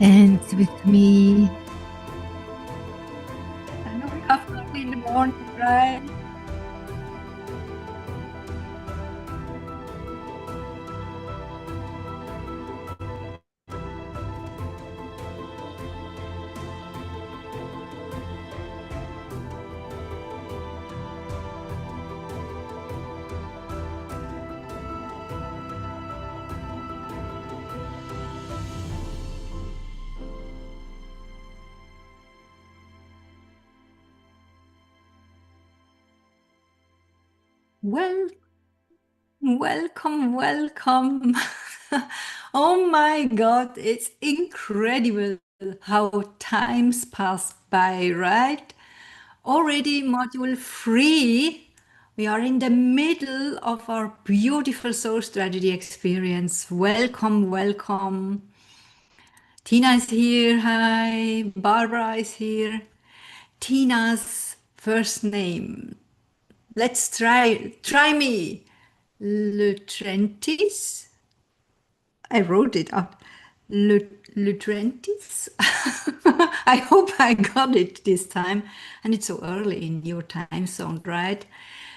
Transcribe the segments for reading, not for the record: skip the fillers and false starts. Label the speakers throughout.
Speaker 1: And with me,
Speaker 2: I know we have coffee in the morning, right? Well, welcome. Oh my God, it's incredible how times pass by, right? Already module 3. We are in the middle of our beautiful soul strategy experience. Welcome. Tina is here. Hi. Barbara is here. Tina's first name. Let's try me. Lutrentis. I wrote it up. Lutrentis. I hope I got it this time. And it's so early in your time zone, right?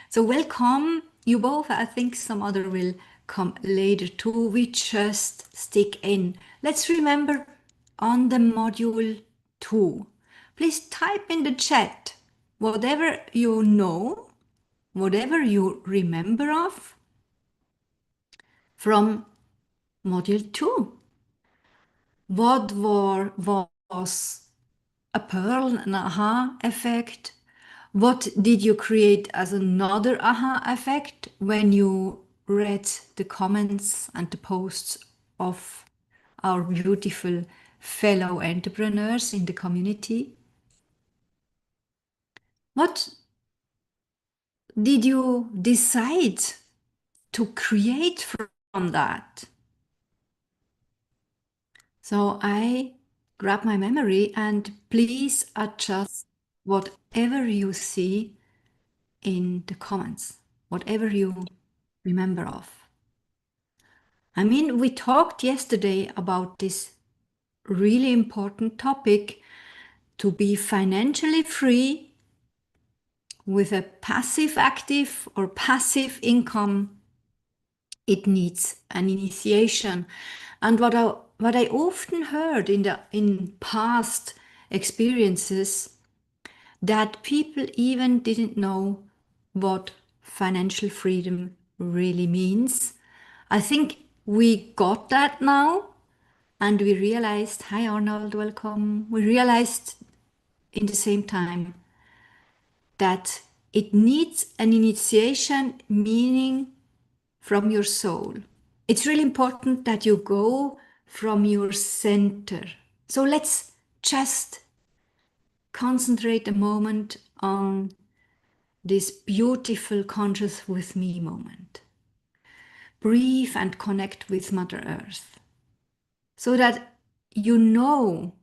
Speaker 2: So welcome, you both. I think some other will come later too. We just stick in. Let's remember on the module 2. Please type in the chat whatever you know, whatever you remember of from module 2. Was a pearl, an aha effect? What did you create as another aha effect when you read the comments and the posts of our beautiful fellow entrepreneurs in the community? What did you decide to create from that? So I grab my memory and please adjust whatever you see in the comments, whatever you remember of. I mean, we talked yesterday about this really important topic to be financially free with a passive active or passive income. It needs an initiation. And what I often heard in past experiences, that people even didn't know what financial freedom really means. I think we got that now, and we realized, hi Arnold, welcome. We realized in the same time that it needs an initiation, meaning from your soul. It's really important that you go from your center. So let's just concentrate a moment on this beautiful conscious with me moment. Breathe and connect with Mother Earth so that you know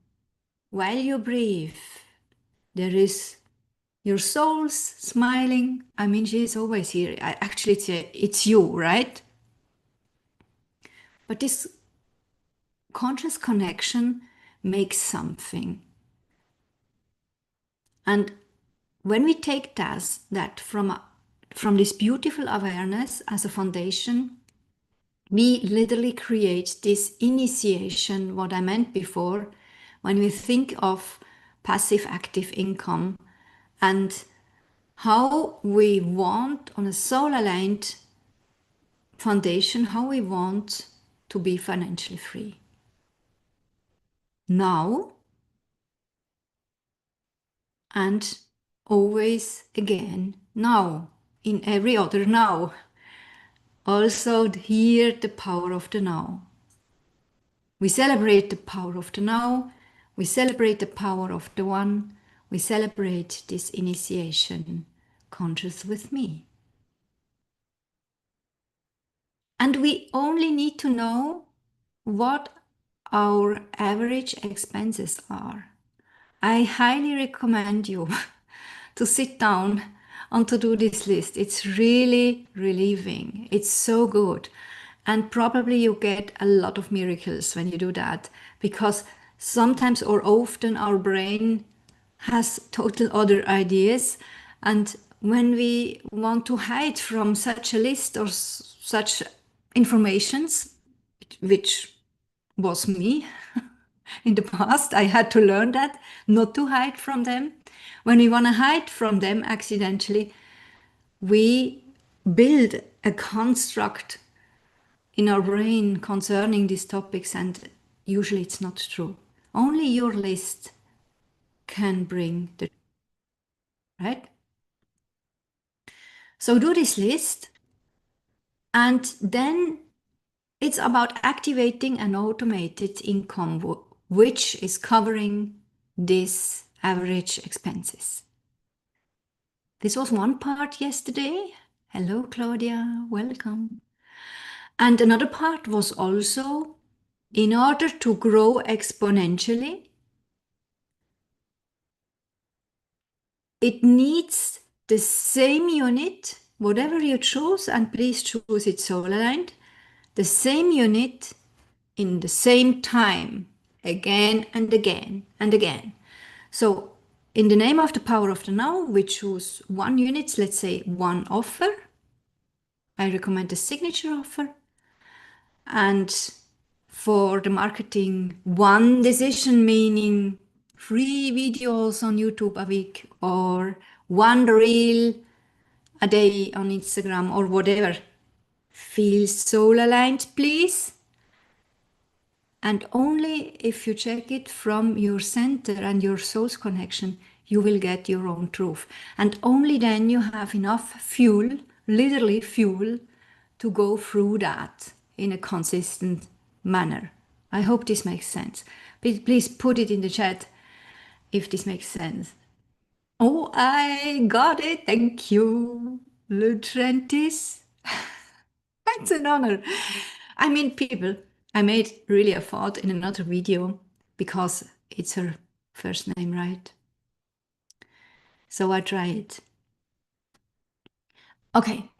Speaker 2: while you breathe, there is your soul's smiling. I mean, she's always here. Actually, it's you, right? But this conscious connection makes something. And when we take that from this beautiful awareness as a foundation, we literally create this initiation, what I meant before, when we think of passive active income and how we want on a soul aligned foundation, how we want to be financially free. Now and always again, now, in every other now. Also, here the power of the now. We celebrate the power of the now. We celebrate the power of the one. We celebrate this initiation, conscious with me. And we only need to know what our average expenses are. I highly recommend you to sit down and to do this list. It's really relieving. It's so good. And probably you get a lot of miracles when you do that, because sometimes or often our brain has total other ideas. And when we want to hide from such a list or such informations, which was me in the past, I had to learn that not to hide from them. When we want to hide from them accidentally, we build a construct in our brain concerning these topics, and usually it's not true. Only your list can bring the right. So do this list, and then it's about activating an automated income which is covering these average expenses. This was one part yesterday. Hello, Claudia, welcome. And another part was also, in order to grow exponentially, it needs the same unit, whatever you choose, and please choose it soul aligned, the same unit in the same time, again and again and again. So, in the name of the power of the now, we choose one unit, let's say one offer. I recommend a signature offer. And for the marketing, one decision, meaning 3 videos on YouTube a week or one reel a day on Instagram or whatever. Feel soul aligned, please. And only if you check it from your center and your soul's connection, you will get your own truth. And only then you have enough fuel, literally fuel, to go through that in a consistent manner. I hope this makes sense. Please put it in the chat if this makes sense. Oh, I got it. Thank you, Lutrentis. It's an honor. I mean, people, I made really a fault in another video because it's her first name, right? So I try it. Okay.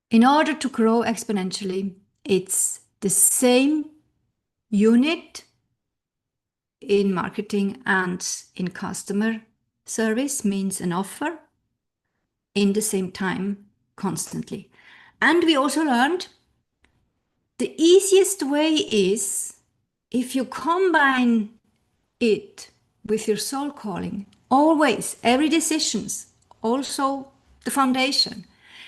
Speaker 2: In order to grow exponentially, it's the same unit in marketing and in customer service, means an offer in the same time constantly. And we also learned the easiest way is if you combine it with your soul calling, always, every decisions, also the foundation.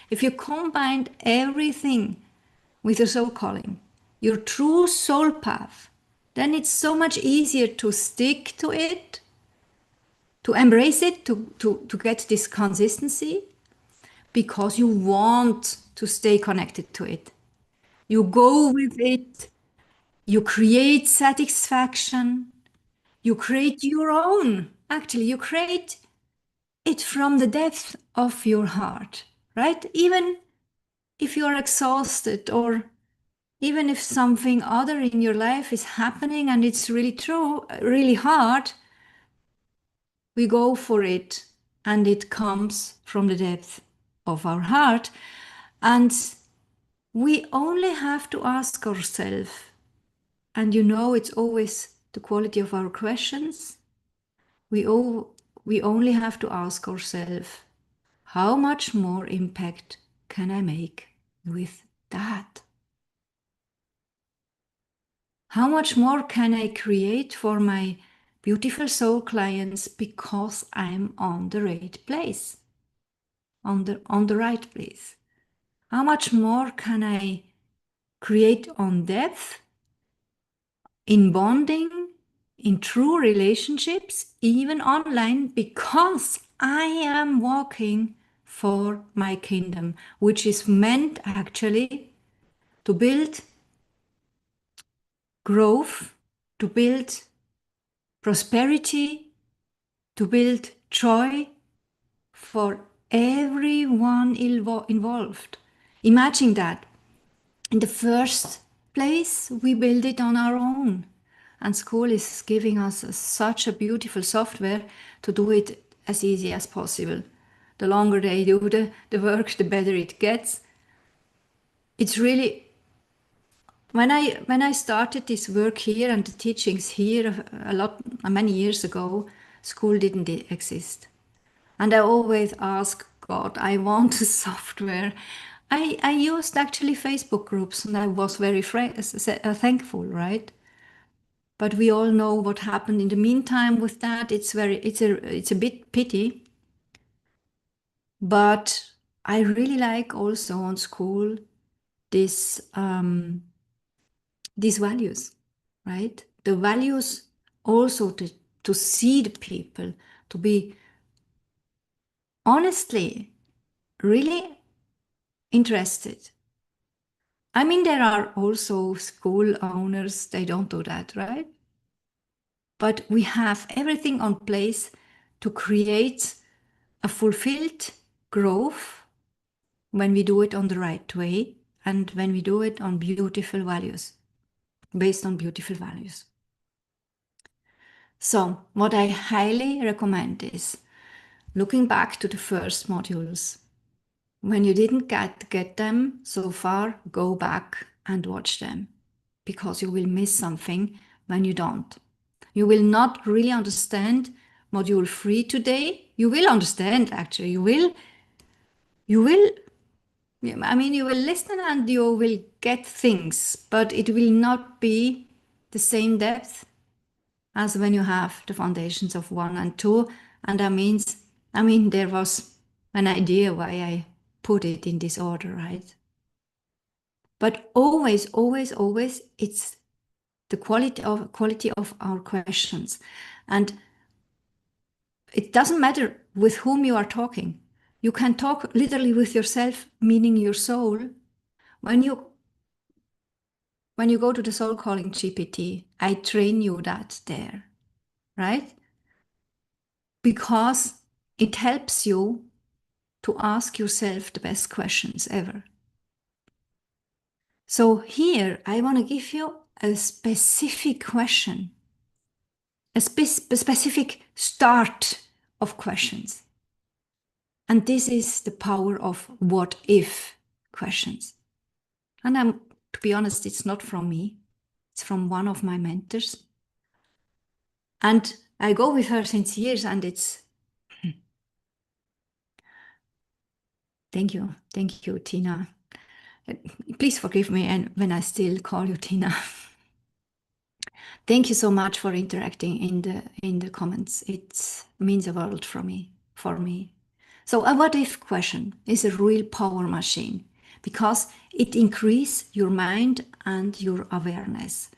Speaker 2: If you combine everything with your soul calling, your true soul path, then it's so much easier to stick to it, to embrace it, to get this consistency, because you want to stay connected to it. You go with it, you create satisfaction, you create your own. Actually, you create it from the depth of your heart, right? Even if you're exhausted, or even if something other in your life is happening and it's really true, really hard, we go for it and it comes from the depth of our heart. And we only have to ask ourselves, and it's always the quality of our questions. We only have to ask ourselves, how much more impact can I make with that? How much more can I create for my beautiful soul clients because I'm on the right place? On the right place. How much more can I create on depth, in bonding, in true relationships, even online, because I am walking for my kingdom, which is meant actually to build growth, to build prosperity, to build joy for everyone involved. Imagine that. In the first place, we build it on our own. And school is giving us such a beautiful software to do it as easy as possible. The longer they do the work, the better it gets. It's really when I started this work here and the teachings here many years ago, school didn't exist. And I always ask God, I want a software. I used actually Facebook groups and I was very thankful, right? But we all know what happened in the meantime with that. It's a bit pity. But I really like also on school this these values, right? The values also to see the people, to be honestly really interested. I mean, there are also school owners, they don't do that, right? But we have everything on place to create a fulfilled growth when we do it on the right way and when we do it on beautiful values, based on beautiful values. So, what I highly recommend is looking back to the first modules. When you didn't get them so far, go back and watch them because you will miss something when you don't. You will not really understand module 3 today. You will understand actually. You will I mean you will listen and you will get things, but it will not be the same depth as when you have the foundations of 1 and 2. And that means, I mean, there was an idea why I put it in this order, right? But always, always, always, it's the quality of our questions. And it doesn't matter with whom you are talking. You can talk literally with yourself, meaning your soul. When you when you go to the Soul Calling GPT, I train you that there, right? Because it helps you to ask yourself the best questions ever. So here I want to give you a specific question, a specific start of questions. And this is the power of what if questions. And to be honest, it's not from me. It's from one of my mentors. And I go with her since years and it's, thank you, Tina. Please forgive me and when I still call you Tina. Thank you so much for interacting in the comments. It means a world for me. So a what if question is a real power machine because it increases your mind and your awareness.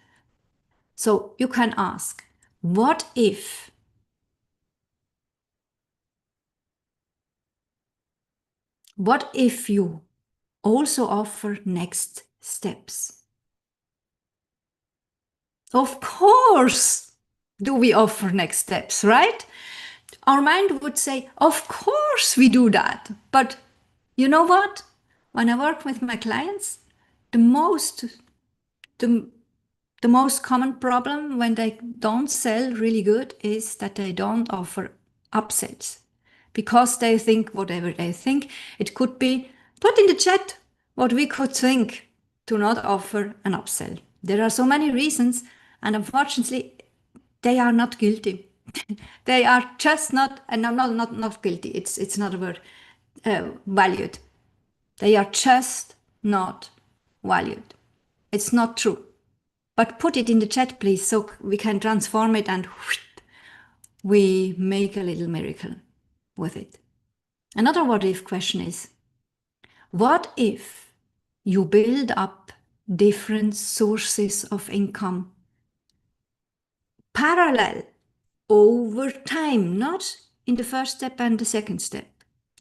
Speaker 2: So you can ask, what if? What if you also offer next steps? Of course, do we offer next steps, right? Our mind would say, of course we do that. But you know what? When I work with my clients, the most the, the most common problem when they don't sell really good is that they don't offer upsells because they think whatever they think. It could be put in the chat what we could think to not offer an upsell. There are so many reasons, and unfortunately, they are not guilty. They are just not, and I'm not guilty. It's not a word. Valued. They are just not valued. It's not true. But put it in the chat, please, so we can transform it and we make a little miracle with it. Another what if question is, what if you build up different sources of income parallel over time, not in the first step and the second step?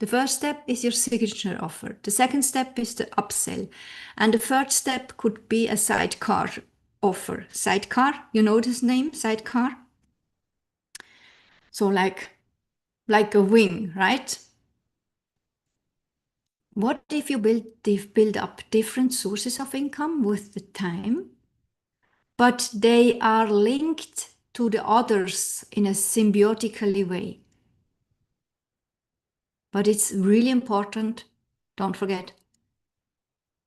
Speaker 2: The first step is your signature offer. The second step is the upsell. And the third step could be a sidecar offer. Sidecar, you know this name, sidecar? So like a wing, right? What if you build up different sources of income with the time, but they are linked to the others in a symbiotically way? But it's really important, don't forget,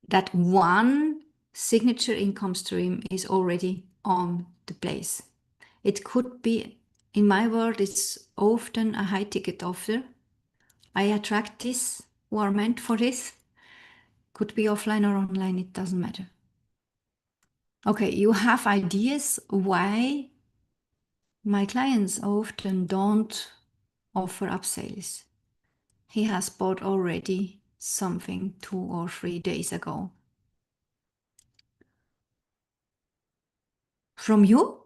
Speaker 2: that one signature income stream is already on the place. It could be, in my world, it's often a high ticket offer. I attract this who are meant for this. Could be offline or online, it doesn't matter. Okay, you have ideas why my clients often don't offer upsells. He has bought already something 2 or 3 days ago. From you?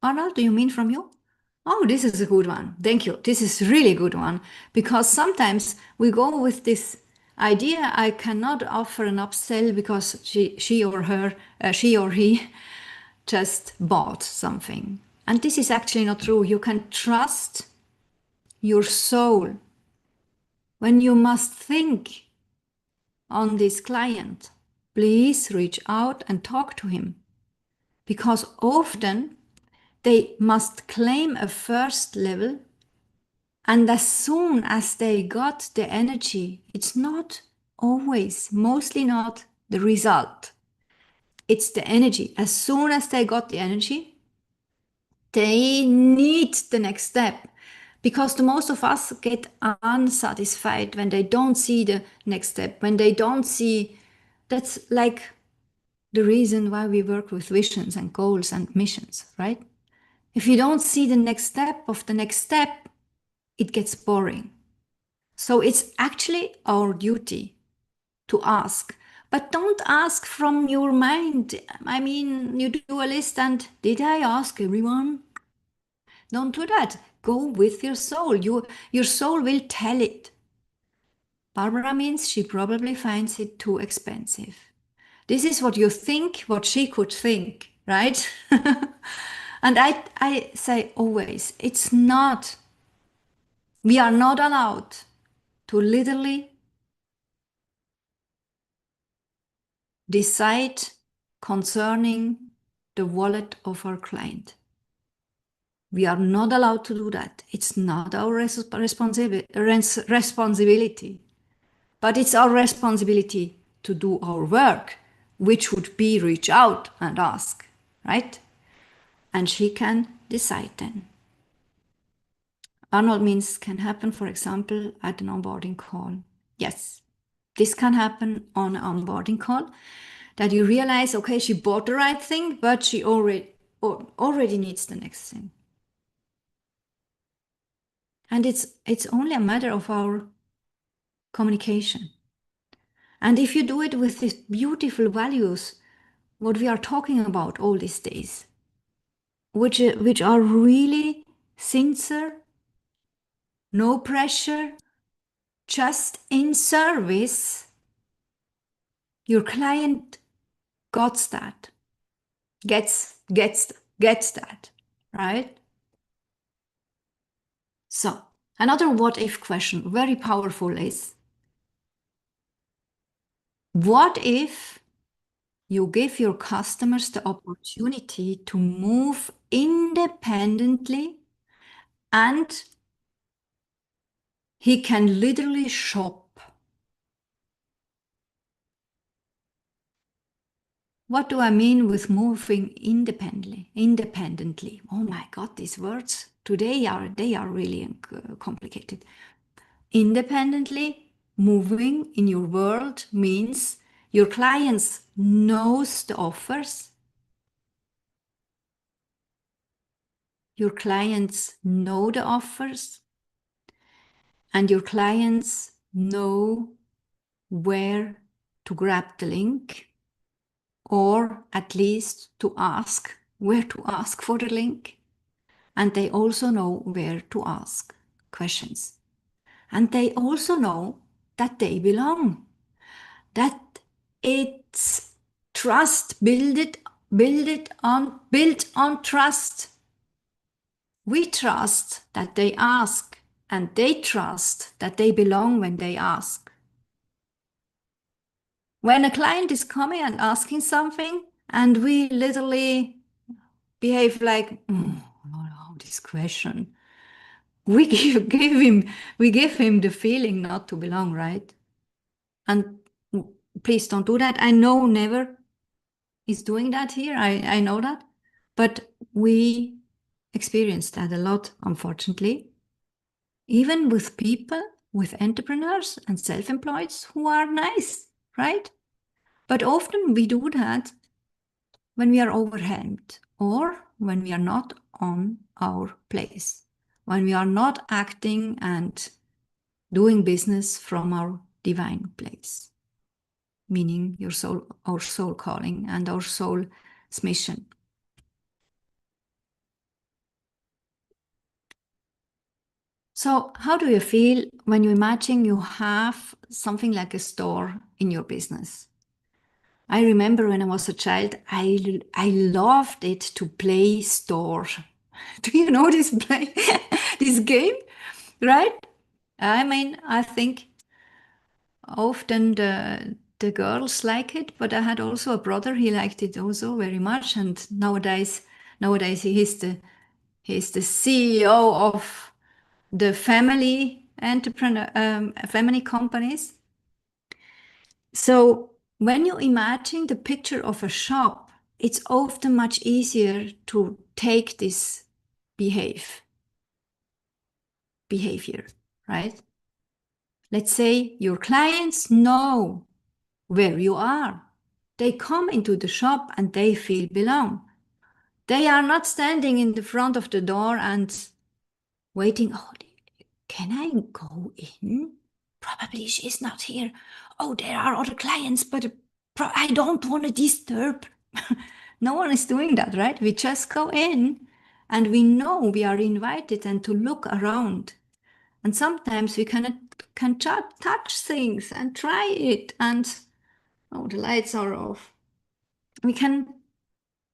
Speaker 2: Arnold, do you mean from you? Oh, this is a good one. Thank you. This is really good one because sometimes we go with this idea I cannot offer an upsell because she or her, she or he just bought something. And this is actually not true. You can trust your soul when you must think on this client. Please reach out and talk to him because often they must claim a first level, and as soon as they got the energy, it's not always, mostly not the result. It's the energy. As soon as they got the energy, they need the next step because the most of us get unsatisfied when they don't see the next step, when they don't see. That's like the reason why we work with visions and goals and missions, right? If you don't see the next step of the next step, it gets boring. So it's actually our duty to ask. But don't ask from your mind. I mean, you do a list and did I ask everyone? Don't do that. Go with your soul. Your soul will tell it. Barbara means she probably finds it too expensive. This is what you think, what she could think, right? And I say always, it's not, we are not allowed to literally decide concerning the wallet of our client. We are not allowed to do that. It's not our responsibility, but it's our responsibility to do our work, which would be reach out and ask, right? And she can decide then. Arnold means can happen, for example, at an onboarding call. Yes, this can happen on an onboarding call, that you realize, okay, she bought the right thing, but she already needs the next thing. And it's only a matter of our communication. And if you do it with these beautiful values, what we are talking about all these days, which are really sincere, no pressure, just in service, your client gets that, gets that, right? So another what if question, very powerful, is what if you give your customers the opportunity to move independently and he can literally shop? What do I mean with moving independently? Independently. Oh my God, these words today they are really complicated. Independently moving in your world means your clients knows the offers. Your clients know the offers and your clients know where to grab the link or at least to ask where to ask for the link. And they also know where to ask questions. And they also know that they belong, that it's trust, built on trust. We trust that they ask, and they trust that they belong when they ask. When a client is coming and asking something, and we literally behave like, oh, this question, we give him the feeling not to belong, right? And please don't do that. I know never is doing that here. I know that. But we experience that a lot, unfortunately, even with people, with entrepreneurs and self-employed who are nice, right? But often we do that when we are overwhelmed or when we are not on our place, when we are not acting and doing business from our divine place, meaning your soul, our soul calling and our soul's mission. So how do you feel when you imagine you have something like a store in your business? I remember when I was a child, I loved it to play store. Do you know this play, this game, right? I mean, I think often the girls like it, but I had also a brother. He liked it also very much, and nowadays he's the CEO of the family entrepreneur family companies. So when you imagine the picture of a shop, it's often much easier to take this behavior, right? Let's say your clients know where you are. They come into the shop and they feel belong. They are not standing in the front of the door and waiting. Oh, can I go in? Probably she's not here. Oh, there are other clients, but I don't want to disturb. No one is doing that, right? We just go in and we know we are invited and to look around. And sometimes we can touch things and try it. And oh, the lights are off. We can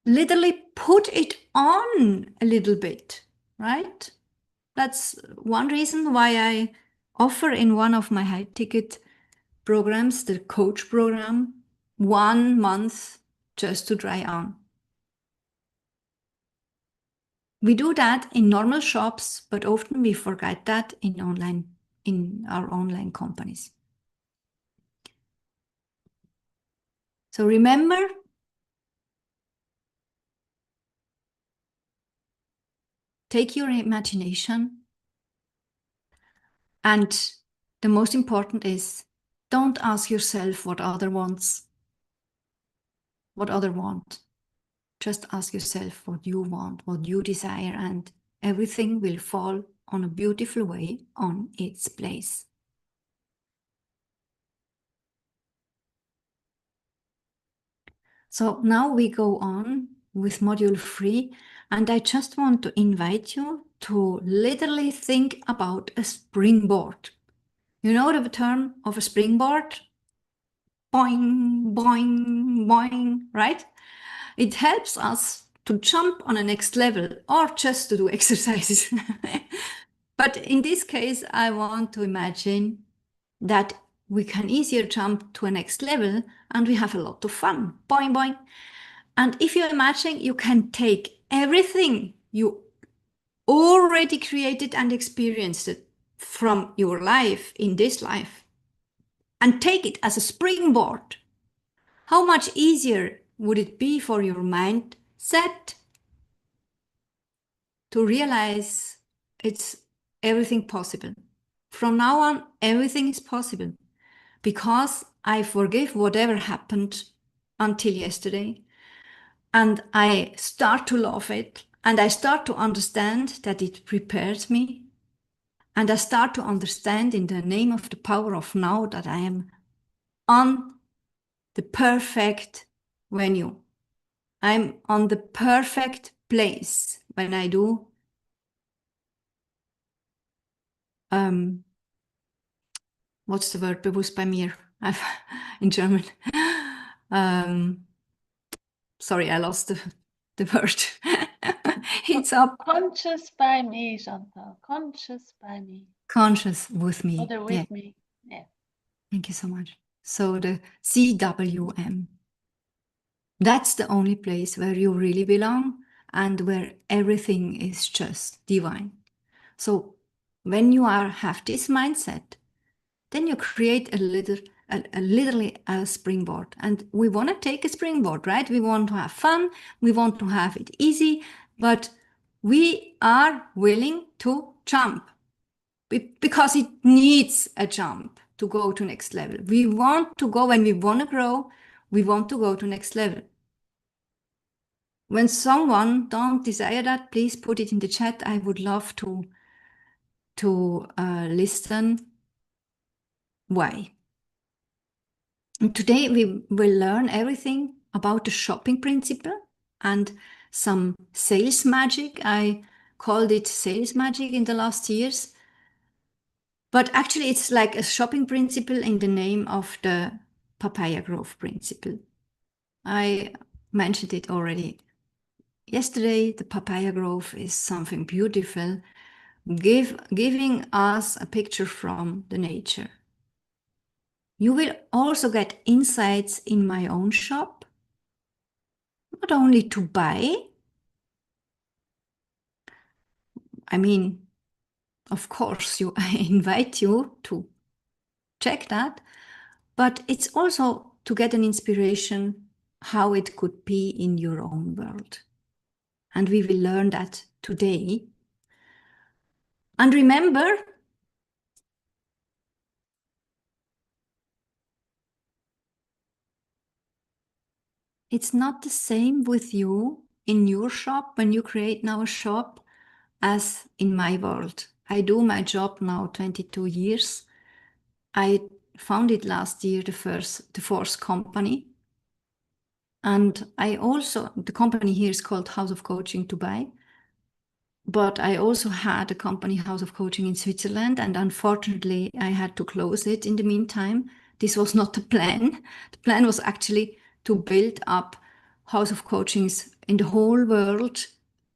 Speaker 2: literally put it on a little bit, right? That's one reason why I offer in one of my high ticket programs, the coach program, 1 month just to try on. We do that in normal shops, but often we forget that in our online companies. So remember, take your imagination, and the most important is don't ask yourself what other want. Just ask yourself what you want, what you desire, and everything will fall on a beautiful way on its place. So now we go on with module 3, and I just want to invite you to literally think about a springboard. You know the term of a springboard? Boing, boing, boing, right? It helps us to jump on a next level or just to do exercises. But in this case, I want to imagine that we can easier jump to a next level and we have a lot of fun. Boing, boing. And if you imagine you can take everything you already created and experienced it from your life in this life and take it as a springboard, how much easier would it be for your mindset to realize it's everything possible? From now on, everything is possible because I forgive whatever happened until yesterday. And I start to love it. And I start to understand that it prepares me. And I start to understand in the name of the power of now that I am on the perfect venue. I'm on the perfect place when I do what's the word? Bewusst bei mir in German. Sorry, I lost the word. It's up.
Speaker 3: Conscious by me, Chantal. Conscious by me.
Speaker 2: Conscious with me.
Speaker 3: Or with me. Yeah.
Speaker 2: Thank you so much. So the CWM. That's the only place where you really belong and where everything is just divine. So when you have this mindset, then you create a little literally a springboard. And we want to take a springboard, right? We want to have fun. We want to have it easy, but we are willing to jump because it needs a jump to go to next level. We want to go when we want to grow. We want to go to next level. When someone don't desire that, please put it in the chat. I would love to listen why. And today we will learn everything about the shopping principle and some sales magic. I called it sales magic in the last years, but actually it's like a shopping principle in the name of the PapayaGrove principle. I mentioned it already yesterday. The PapayaGrove is something beautiful, giving us a picture from the nature. You will also get insights in my own shop, not only to buy. I mean, of course, I invite you to check that, but it's also to get an inspiration how it could be in your own world. And we will learn that today. And remember, it's not the same with you in your shop when you create now a shop as in my world. I do my job now 22 years. I founded last year the fourth company. And the company here is called House of Coaching Dubai. But I also had a company, House of Coaching in Switzerland, and unfortunately I had to close it in the meantime. This was not the plan. The plan was actually to build up House of Coachings in the whole world,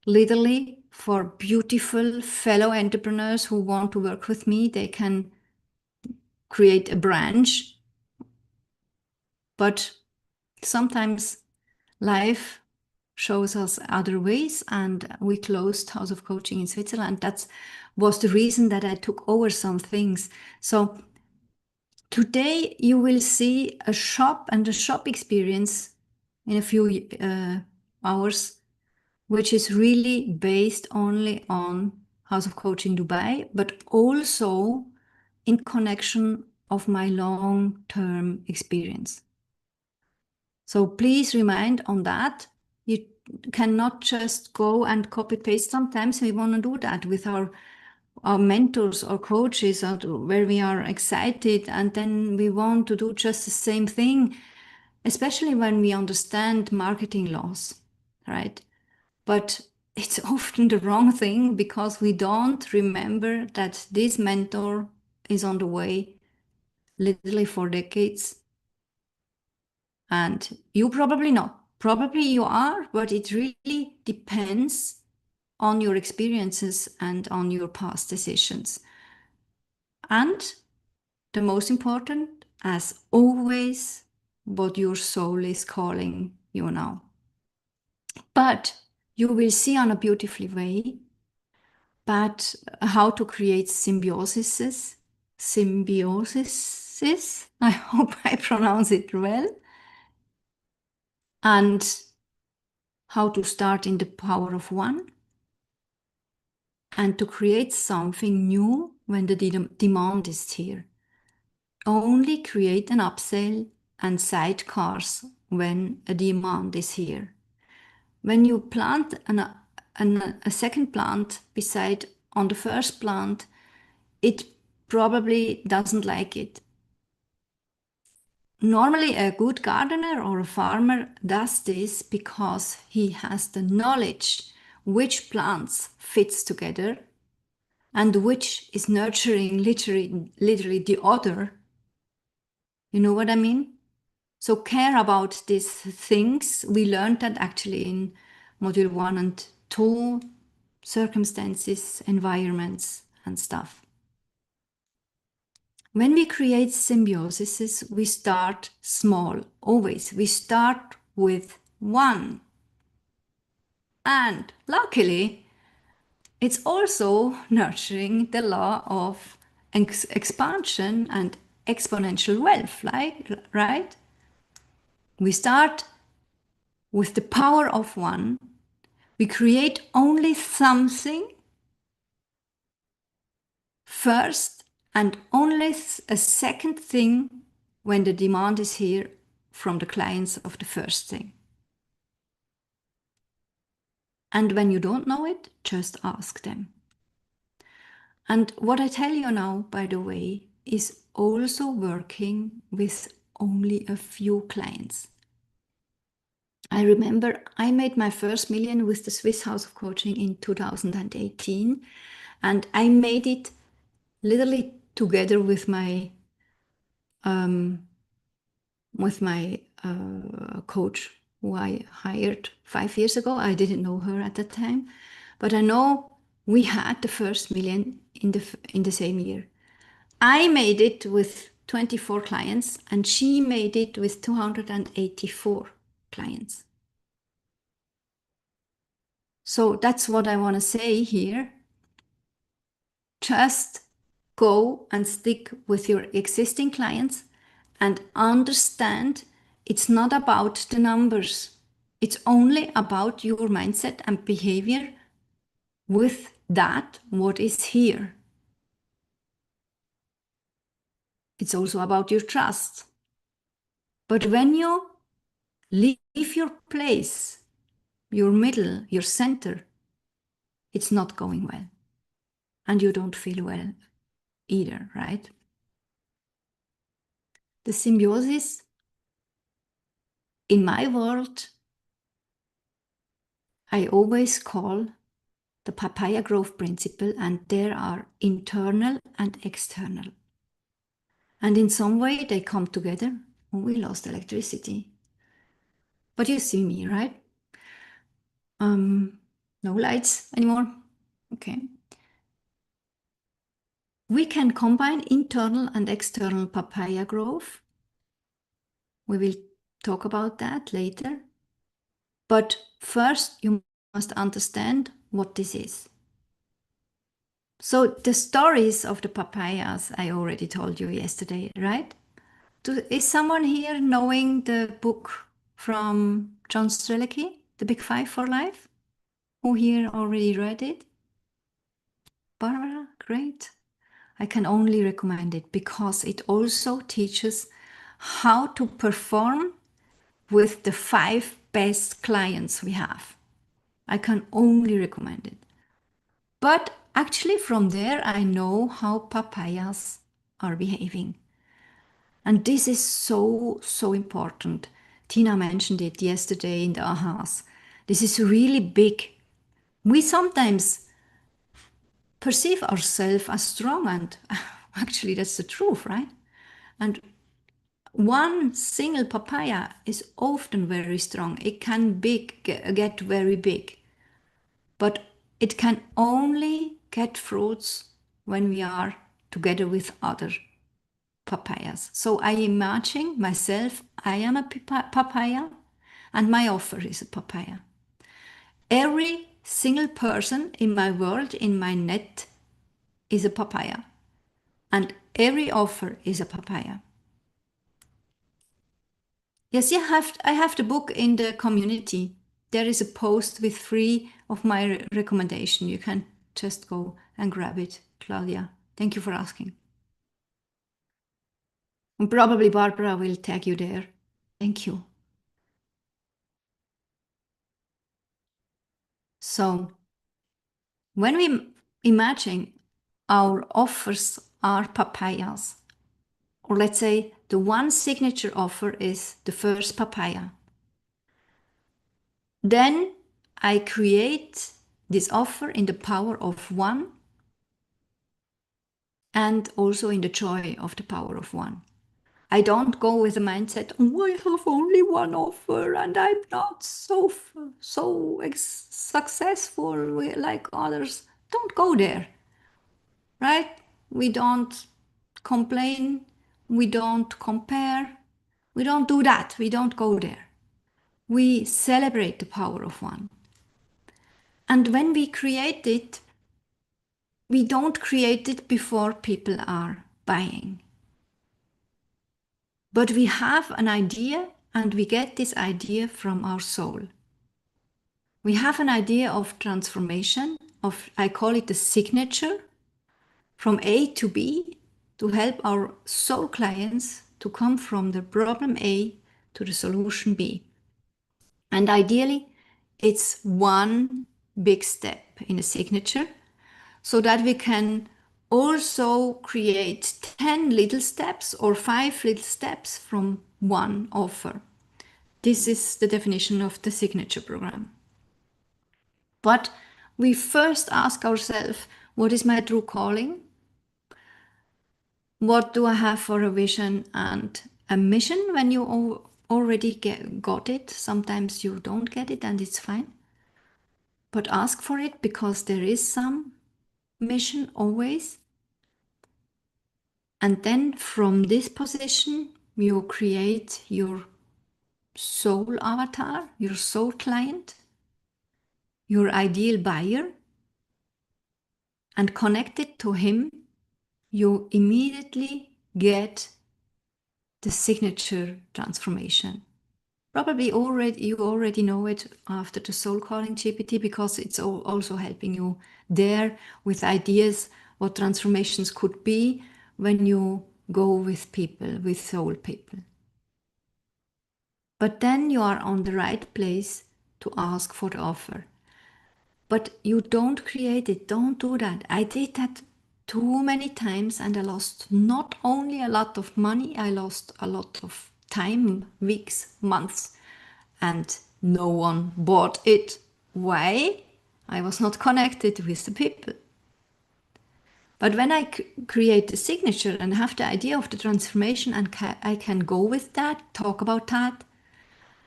Speaker 2: literally for beautiful fellow entrepreneurs who want to work with me. They can create a branch. But sometimes life shows us other ways, and we closed House of Coaching in Switzerland. That was the reason that I took over some things. So today you will see a shop and a shop experience in a few hours, which is really based only on House of Coaching Dubai, but also in connection of my long-term experience. So please remind on that. You cannot just go and copy paste. Sometimes we want to do that with our mentors or coaches, where we are excited and then we want to do just the same thing, especially when we understand marketing laws, right? But it's often the wrong thing because we don't remember that this mentor is on the way literally for decades. And you probably not. Probably you are, but it really depends on your experiences and on your past decisions. And the most important, as always, what your soul is calling you now. But you will see on a beautiful way, but how to create symbiosis. I hope I pronounce it well. And how to start in the power of one, and to create something new when the demand is here. Only create an upsell and sidecars when a demand is here. When you plant a second plant beside on the first plant, it probably doesn't like it. Normally, a good gardener or a farmer does this because he has the knowledge which plants fits together and which is nurturing literally the other. You know what I mean? So care about these things. We learned that actually in module 1 and 2, circumstances, environments, and stuff. When we create symbioses, we start small, always. We start with one. And luckily, it's also nurturing the law of expansion and exponential wealth, right? We start with the power of one. We create only something first and only a second thing when the demand is here from the clients of the first thing. And when you don't know it, just ask them. And what I tell you now, by the way, is also working with only a few clients. I remember I made my first million with the Swiss House of Coaching in 2018, and I made it literally together with my coach who I hired 5 years ago. I didn't know her at that time, but I know we had the first million in the same year. I made it with 24 clients, and she made it with 284 clients. So that's what I want to say here. Just go and stick with your existing clients and understand it's not about the numbers. It's only about your mindset and behavior with that, what is here. It's also about your trust. But when you leave your place, your middle, your center, it's not going well. And you don't feel well either, right? The symbiosis in my world, I always call the PapayaGrove principle, and there are internal and external. And in some way they come together. Oh, we lost electricity. But you see me, right? No lights anymore. Okay. We can combine internal and external PapayaGrove. We will talk about that later. But first, you must understand what this is. So the stories of the papayas, I already told you yesterday, right? Is someone here knowing the book from John Strelicky, The Big Five for Life? Who here already read it? Barbara, great. I can only recommend it because it also teaches how to perform with the 5 best clients we have. I can only recommend it. But actually from there, I know how papayas are behaving. And this is so, so important. Tina mentioned it yesterday in the ahas. This is really big. We sometimes perceive ourselves as strong, and actually that's the truth, right? And one single papaya is often very strong. It can get very big, but it can only get fruits when we are together with other papayas. So I imagine myself, I am a papaya, and my offer is a papaya. Every single person in my world, in my net, is a papaya, and every offer is a papaya. Yes, I have the book in the community. There is a post with 3 of my recommendation. You can just go and grab it, Claudia. Thank you for asking. And probably Barbara will tag you there. Thank you. So when we imagine our offers are papayas, or let's say the one signature offer is the first papaya, then I create this offer in the power of one and also in the joy of the power of one. I don't go with the mindset, oh, I have only one offer and I'm not so successful like others. Don't go there, right? We don't complain, we don't compare, we don't do that, we don't go there. We celebrate the power of one. And when we create it, we don't create it before people are buying. But we have an idea, and we get this idea from our soul. We have an idea of transformation, I call it the signature, from A to B, to help our soul clients to come from the problem A to the solution B. And ideally, it's one big step in a signature, so that we can also create 10 little steps or 5 little steps from one offer. This is the definition of the signature program. But we first ask ourselves, what is my true calling? What do I have for a vision and a mission? When you already got it, sometimes you don't get it, and it's fine. But ask for it, because there is some mission always. And then from this position, you create your soul avatar, your soul client, your ideal buyer, and connected to him, you immediately get the signature transformation. Probably you already know it after the SoulCalling GPT, because it's also helping you there with ideas what transformations could be when you go with people, with soul people. But then you are on the right place to ask for the offer. But you don't create it, don't do that. I did that too many times, and I lost not only a lot of money, I lost a lot of time, weeks, months, and no one bought it. Why? I was not connected with the people. But when I create the signature and have the idea of the transformation, and I can go with that, talk about that,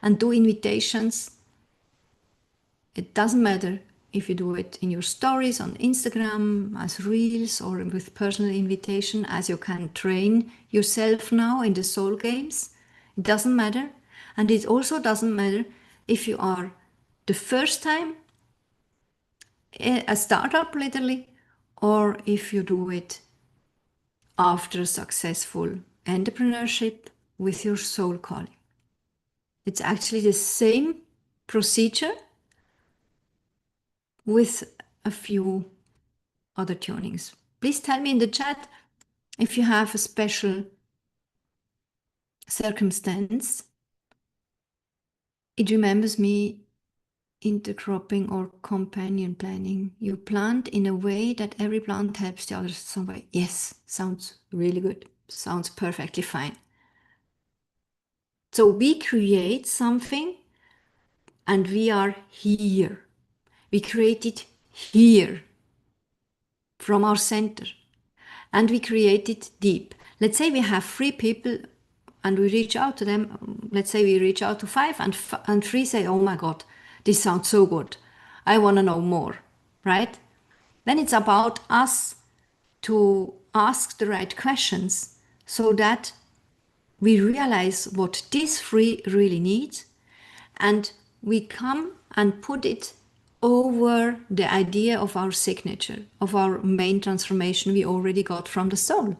Speaker 2: and do invitations. It doesn't matter if you do it in your stories on Instagram, as reels, or with personal invitation, as you can train yourself now in the soul games. It doesn't matter. And it also doesn't matter if you are the first time a startup, literally, or if you do it after a successful entrepreneurship with your soul calling. It's actually the same procedure with a few other tunings. Please tell me in the chat if you have a special circumstance. It remembers me intercropping or companion planting. You plant in a way that every plant helps the others some way. Yes, sounds really good. Sounds perfectly fine. So we create something, and we are here. We create it here from our center, and we create it deep. Let's say we have 3 people and we reach out to them. Let's say we reach out to 5, and 3 say, oh my God, this sounds so good. I want to know more, right? Then it's about us to ask the right questions so that we realize what these 3 really need, and we come and put it over the idea of our signature, of our main transformation we already got from the soul.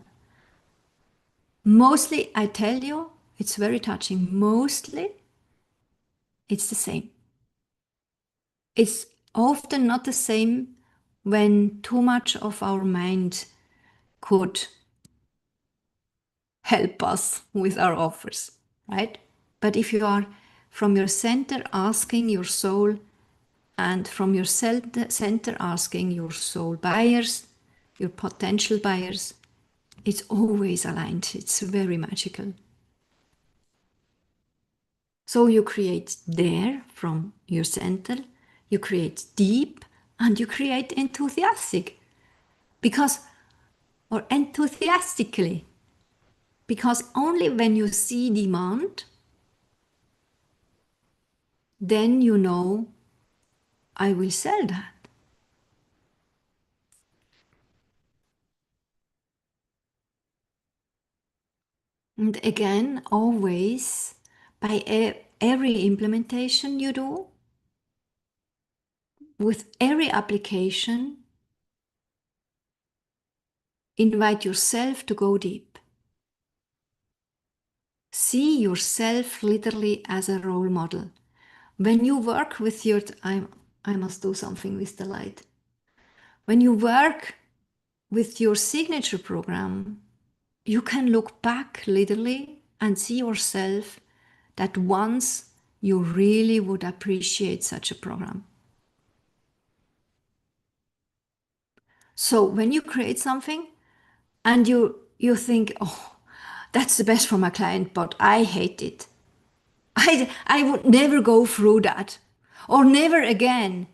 Speaker 2: Mostly, I tell you, it's very touching. Mostly, it's the same. It's often not the same when too much of our mind could help us with our offers, right? But if you are from your center asking your soul, and from your center asking your soul buyers, your potential buyers, it's always aligned. It's very magical. So you create there from your center, you create deep, and you create enthusiastic. Or enthusiastically. Because only when you see demand, then you know, I will sell that. And again, always, by every implementation you do, with every application, invite yourself to go deep. See yourself literally as a role model. When you work with your, I must do something with the light. When you work with your signature program, you can look back literally and see yourself that once you really would appreciate such a program. So when you create something and you think, oh, that's the best for my client, but I hate it. I would never go through that, or never again.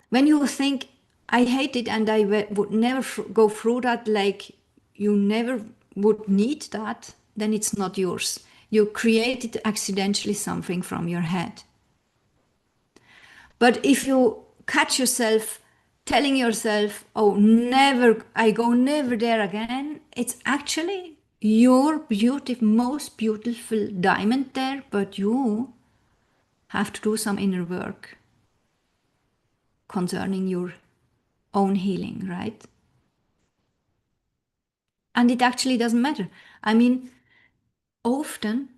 Speaker 2: When you think, I hate it and I would never go through that, like you never would need that, then it's not yours. You created accidentally something from your head. But if you catch yourself telling yourself, oh, never, I go never there again, it's actually your beautiful, most beautiful diamond there, but you have to do some inner work concerning your own healing, right? And it actually doesn't matter. I mean, often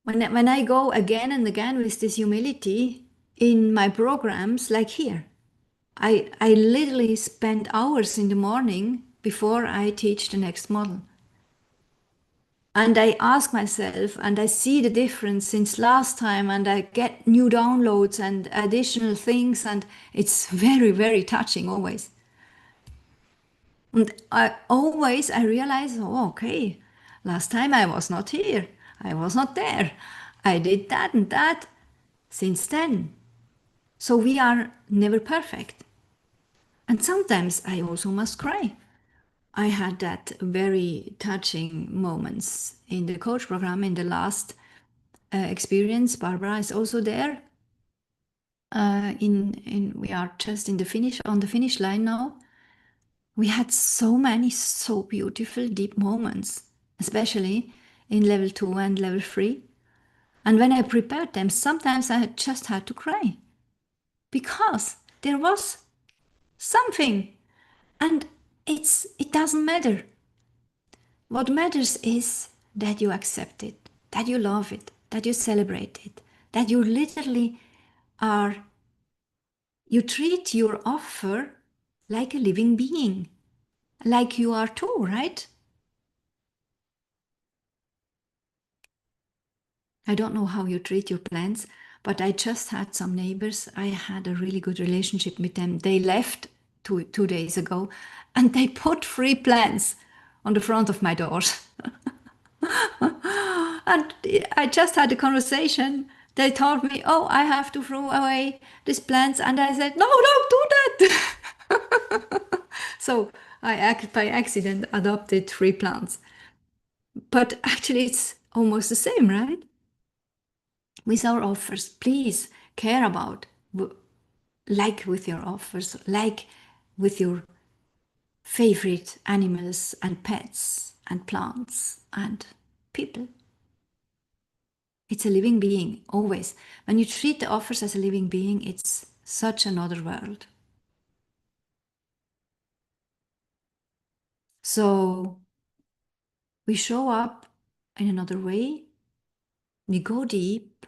Speaker 2: when I go again and again with this humility in my programs, like here, I literally spend hours in the morning before I teach the next model. And I ask myself, and I see the difference since last time, and I get new downloads and additional things, and it's very, very touching always. And I realize, oh, okay, last time I was not here, I was not there, I did that and that since then. So we are never perfect. And sometimes I also must cry. I had that very touching moments in the coach program in the last experience. Barbara is also there. We are just in the finish on the finish line now. We had so many so beautiful deep moments, especially in level 2 and level 3. And when I prepared them, sometimes I just had to cry because there was something, and it doesn't matter. What matters is that you accept it, that you love it, that you celebrate it, that you literally are, you treat your offer like a living being, like you are too, right? I don't know how you treat your plants, but I just had some neighbors. I had a really good relationship with them. They left two days ago and they put 3 plants on the front of my doors. And I just had a conversation. They told me, oh, I have to throw away these plants. And I said, no, don't do that. So by accident, adopted 3 plants. But actually, it's almost the same, right? With our offers, please care about, like with your offers, like with your favorite animals and pets and plants and people. It's a living being, always. When you treat the offers as a living being, it's such another world. So we show up in another way, we go deep,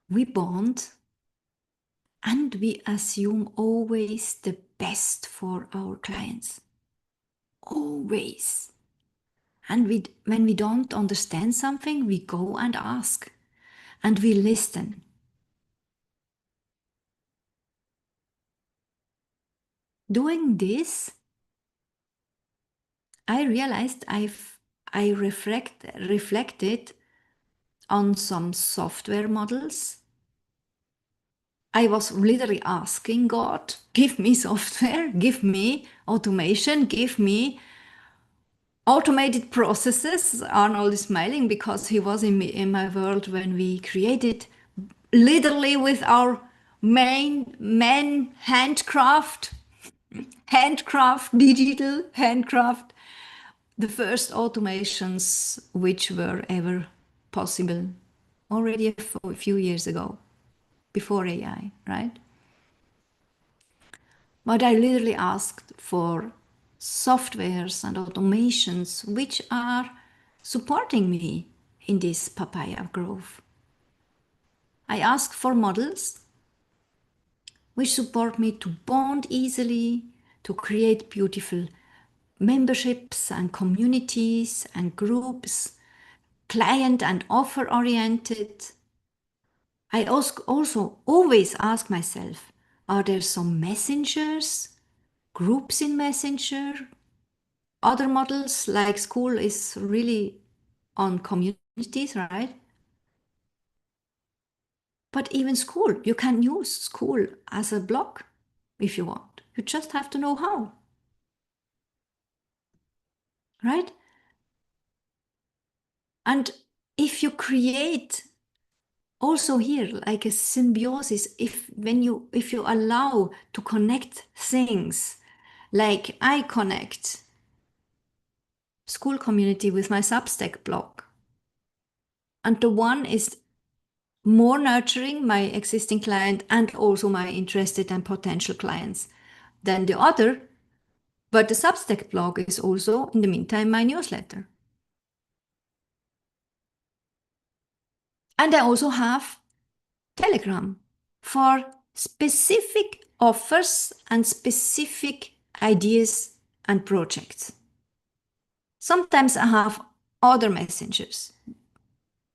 Speaker 2: we bond, and we assume always the best for our clients. Always. And when we don't understand something, we go and ask and we listen. Doing this, I realized I reflected on some software models. I was literally asking God, give me software, give me automation, give me automated processes. Arnold is smiling because he was in my world when we created literally with our handcraft, digital handcraft, the first automations which were ever possible already a few years ago, before AI, right? But I literally asked for softwares and automations which are supporting me in this PapayaGrove. I ask for models which support me to bond easily, to create beautiful memberships and communities and groups, client and offer oriented. I also always ask myself, are there some messengers, groups in Messenger, other models like school is really on communities, right? But even school, you can use school as a blog if you want. You just have to know how, right? And if you create also here like a symbiosis, if you allow to connect things, like I connect school community with my Substack blog, and the one is more nurturing my existing client and also my interested and potential clients than the other. But the Substack blog is also, in the meantime, my newsletter. And I also have Telegram for specific offers and specific ideas and projects. Sometimes I have other messengers,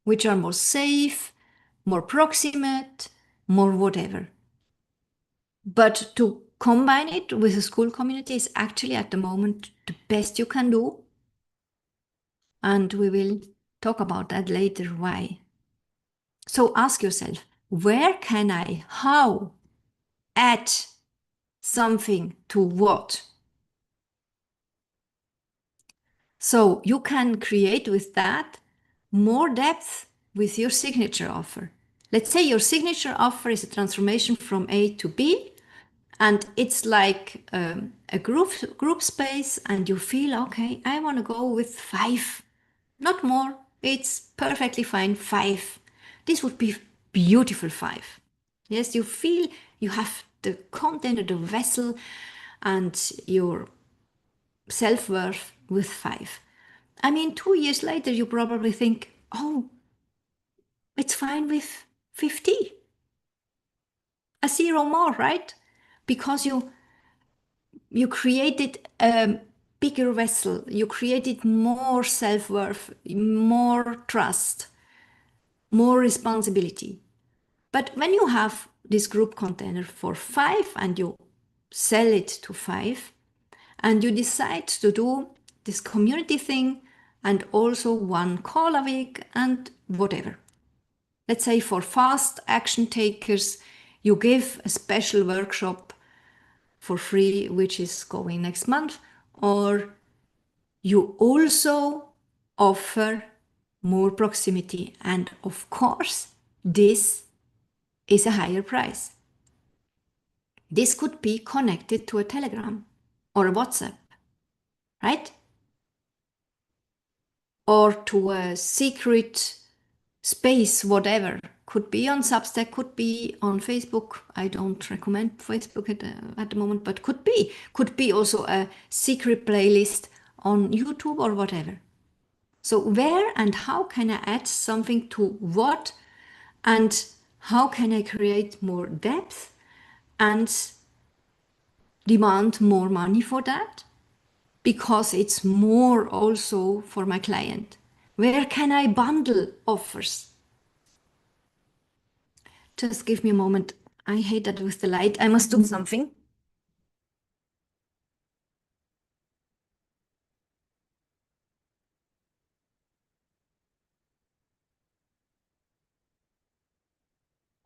Speaker 2: which are more safe, more proximate, more whatever. But to combine it with a school community is actually at the moment the best you can do. And we will talk about that later, why. So ask yourself, where can I, how, add something to what? So you can create with that more depth with your signature offer. Let's say your signature offer is a transformation from A to B, and it's like a group space, and you feel, okay, I want to go with 5, not more. It's perfectly fine, 5. This would be beautiful 5. Yes, you feel you have the content of the vessel and your self-worth with 5. I mean, 2 years later, you probably think, oh, it's fine with 50. A 0 more, right? Because you created a bigger vessel, you created more self-worth, more trust, more responsibility. But when you have this group container for 5 and you sell it to 5 and you decide to do this community thing and also 1 call a week and whatever. Let's say for fast action takers, you give a special workshop for free, which is going next month, or you also offer more proximity. And of course, this is a higher price. This could be connected to a Telegram or a WhatsApp, right? Or to a secret space, whatever. Could be on Substack, could be on Facebook. I don't recommend Facebook at the moment, but could be. Could be also a secret playlist on YouTube or whatever. So where and how can I add something to what, and how can I create more depth and demand more money for that? Because it's more also for my client. Where can I bundle offers? Just give me a moment. I hate that with the light. I must do something.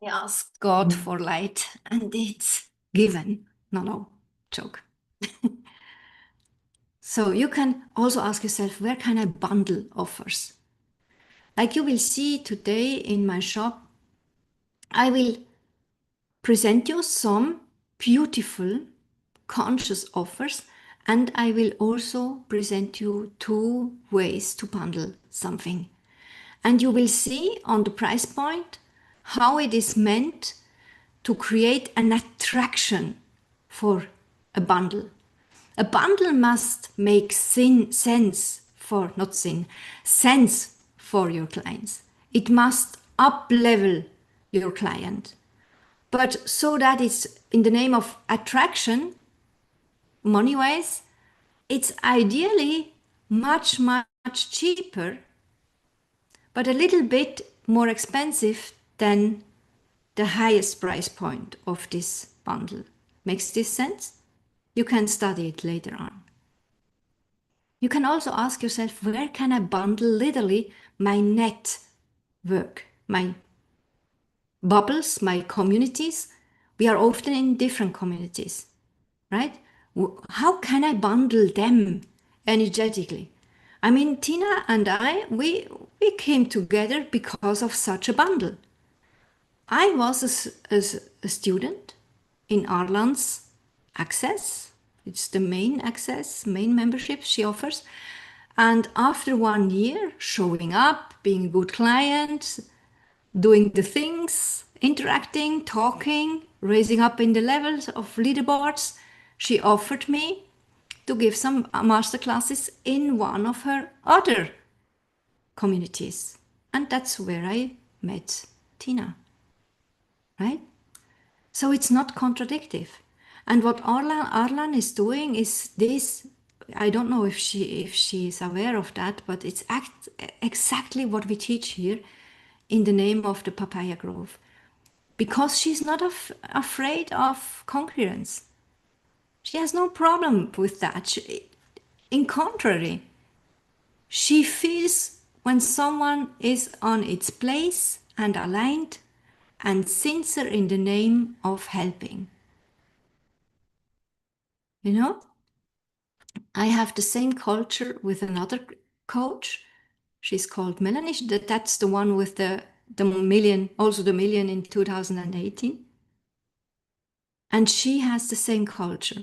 Speaker 2: I asked God for light and it's given. No, joke. So you can also ask yourself, where can I bundle offers? Like you will see today in my shop, I will present you some beautiful conscious offers, and I will also present you 2 ways to bundle something. And you will see on the price point how it is meant to create an attraction for a bundle. A bundle must make sense for for your clients. It must up-level your client. But so that it's in the name of attraction, money-wise, it's ideally much, much cheaper, but a little bit more expensive than the highest price point of this bundle. Makes this sense? You can study it later on. You can also ask yourself, where can I bundle literally my network, my bubbles, my communities? We are often in different communities, right? How can I bundle them energetically? I mean, Tina and I, we came together because of such a bundle. I was a student in Arlan's Access. It's the main access, main membership she offers. And after 1 year, showing up, being a good client, doing the things, interacting, talking, raising up in the levels of leaderboards, she offered me to give some master classes in one of her other communities. And that's where I met Tina, right? So it's not contradictory. And what Arlan is doing is this. I don't know if she is aware of that, but it's exactly what we teach here in the name of the PapayaGrove. Because she's not afraid of concurrence. She has no problem with that. In contrary, she feels when someone is on its place and aligned and sincere in the name of helping. You know, I have the same culture with another coach. She's called Melanie. That's the one with the million, also the million in 2018. And she has the same culture.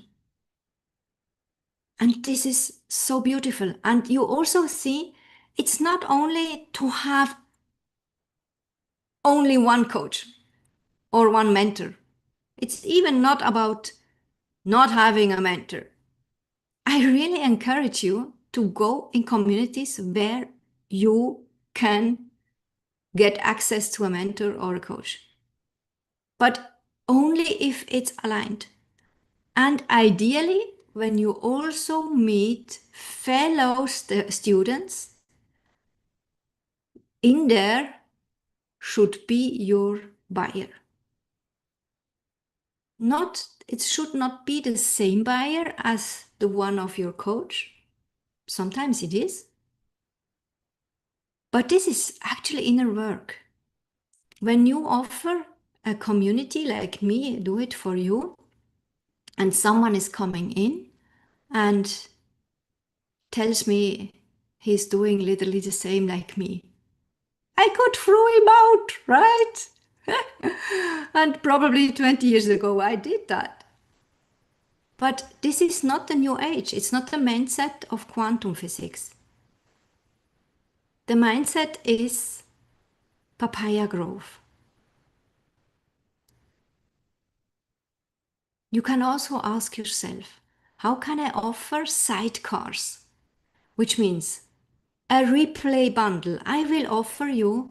Speaker 2: And this is so beautiful. And you also see, it's not only to have only one coach or one mentor. It's even not about not having a mentor. I really encourage you to go in communities where you can get access to a mentor or a coach, but only if it's aligned. And ideally, when you also meet fellow students, in there should be your buyer. It should not be the same buyer as the one of your coach. Sometimes it is. But this is actually inner work. When you offer a community like me, do it for you, and someone is coming in and tells me he's doing literally the same like me, I could throw him out, right? And probably 20 years ago I did that. But this is not the new age. It's not the mindset of quantum physics. The mindset is PapayaGrove. You can also ask yourself, how can I offer sidecars? Which means a replay bundle. I will offer you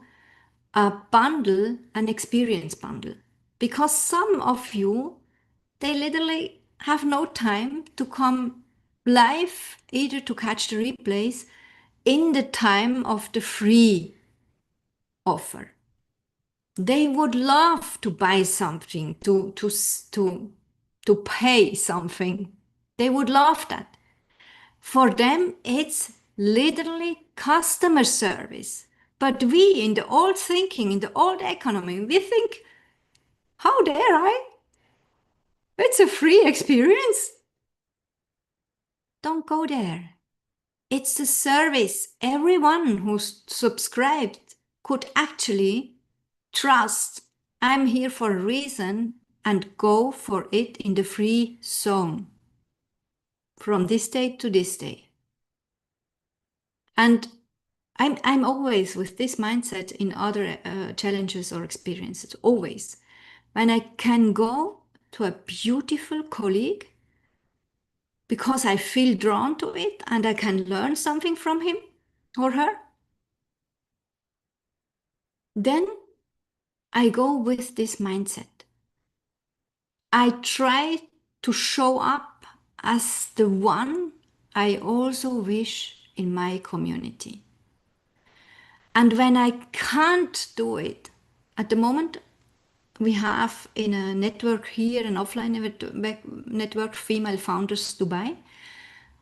Speaker 2: a bundle, an experience bundle. Because some of you, they literally have no time to come live, either to catch the replays in the time of the free offer. They would love to buy something, to pay something. They would love that. For them, it's literally customer service. But we, in the old thinking, in the old economy, we think, how dare I? It's a free experience. Don't go there. It's the service everyone who's subscribed could actually trust. I'm here for a reason and go for it in the free zone from this day to this day. And I'm always with this mindset in other challenges or experiences, always. When I can go to a beautiful colleague because I feel drawn to it and I can learn something from him or her, then I go with this mindset. I try to show up as the one I also wish in my community. And when I can't do it, at the moment, we have in a network here, an offline network, Female Founders Dubai.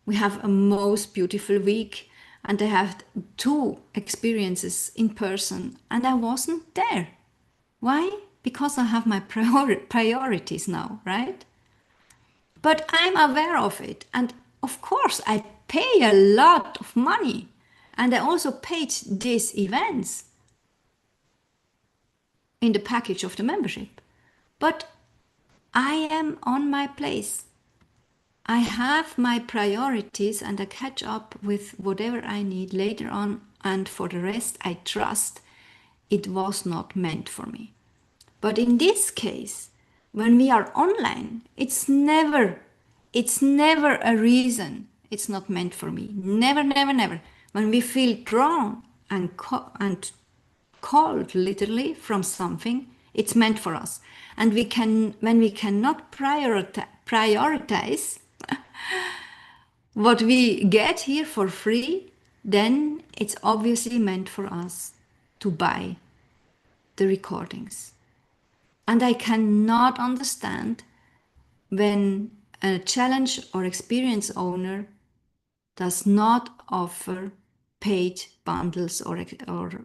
Speaker 2: We have a most beautiful week, and I have 2 experiences in person, and I wasn't there. Why? Because I have my priorities now, right? But I'm aware of it, and of course, I pay a lot of money, and I also paid these events in the package of the membership. But I am on my place. I have my priorities and I catch up with whatever I need later on, and for the rest, I trust it was not meant for me. But in this case, when we are online, it's never a reason it's not meant for me. Never, never, never. When we feel drawn and called literally from something, it's meant for us. And when we cannot prioritize what we get here for free, then it's obviously meant for us to buy the recordings. And I cannot understand when a challenge or experience owner does not offer paid bundles or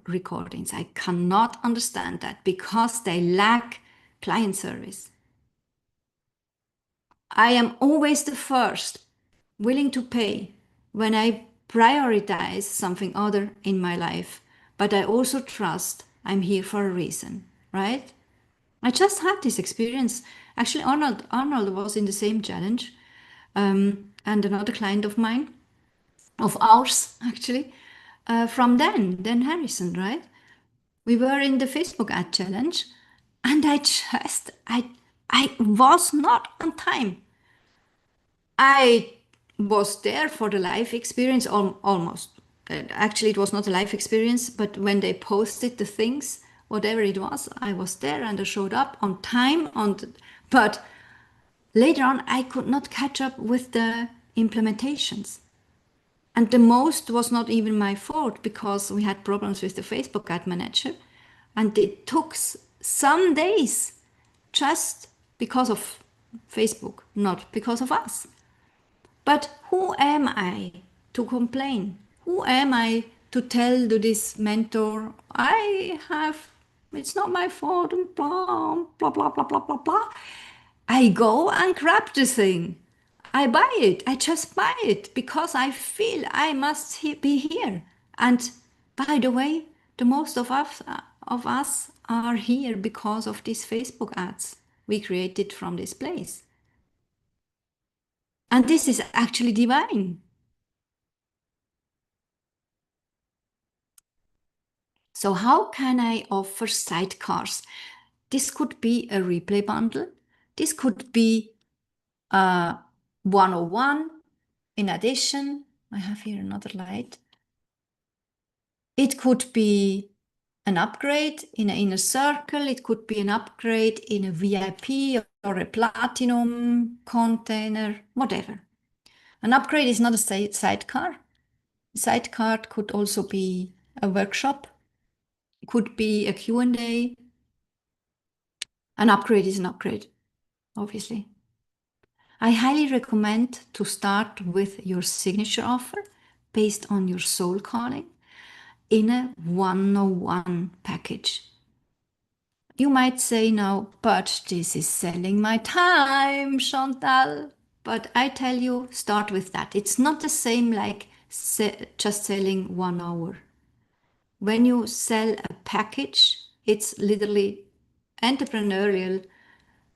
Speaker 2: recordings. I cannot understand that because they lack client service. I am always the first willing to pay when I prioritize something other in my life, but I also trust I'm here for a reason, right? I just had this experience. Actually, Arnold was in the same challenge, and another client of mine, of ours actually, from Dan Harrison, right? We were in the Facebook ad challenge, and I was not on time. I was there for the live experience, almost. Actually, it was not a live experience, but when they posted the things, whatever it was, I was there and I showed up on time. But later on, I could not catch up with the implementations. And the most was not even my fault because we had problems with the Facebook ad manager. And it took some days just because of Facebook, not because of us. But who am I to complain? Who am I to tell to this mentor, it's not my fault, and blah, blah, blah, blah, blah, blah, blah. I go and grab the thing. I buy it. I just buy it because I feel I must be here. And by the way, the most of us are here because of these Facebook ads we created from this place. And this is actually divine. So how can I offer sidecars? This could be a replay bundle. This could be a 101. In addition, I have here another light. It could be an upgrade in an inner circle. It could be an upgrade in a VIP or a platinum container, whatever. An upgrade is not a sidecar. A sidecar could also be a workshop, could be a Q&A. An upgrade is an upgrade, obviously. I highly recommend to start with your signature offer based on your soul calling in a 101 package. You might say now, but this is selling my time, Chantal. But I tell you, start with that. It's not the same like just selling 1 hour. When you sell a package, it's literally entrepreneurial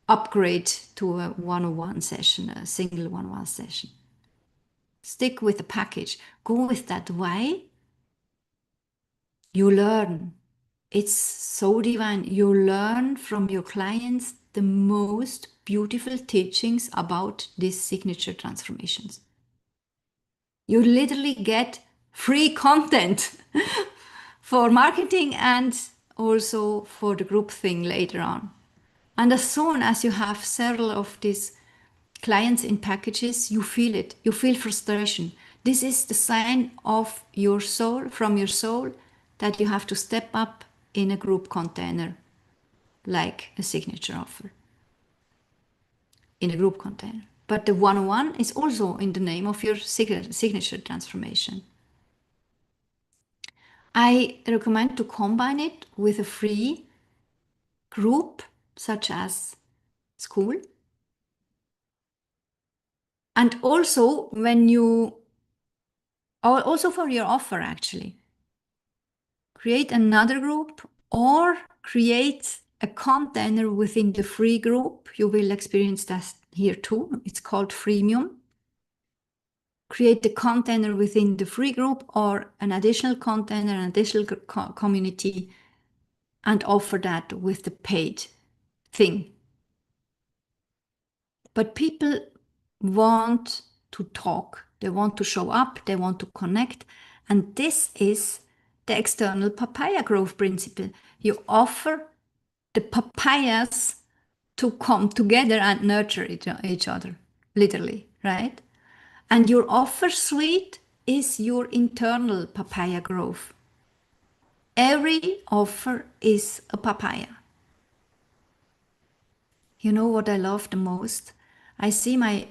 Speaker 2: upgrade to a 101 session, a single 101 session. Stick with the package. Go with that. Why? You learn. It's so divine. You learn from your clients the most beautiful teachings about these signature transformations. You literally get free content for marketing and also for the group thing later on. And as soon as you have several of these clients in packages, you feel it. You feel frustration. This is the sign of your soul, from your soul, that you have to step up in a group container, like a signature offer in a group container. But the one-on-one is also in the name of your signature transformation. I recommend to combine it with a free group, such as school. And also also for your offer, actually, create another group or create a container within the free group. You will experience that here too. It's called freemium. Create the container within the free group or an additional container, an additional community, and offer that with the paid thing. But people want to talk, they want to show up, they want to connect. And this is the external PapayaGrove principle. You offer the papayas to come together and nurture each other, literally, right? And your offer suite is your internal PapayaGrove. Every offer is a papaya. You know what I love the most? I see my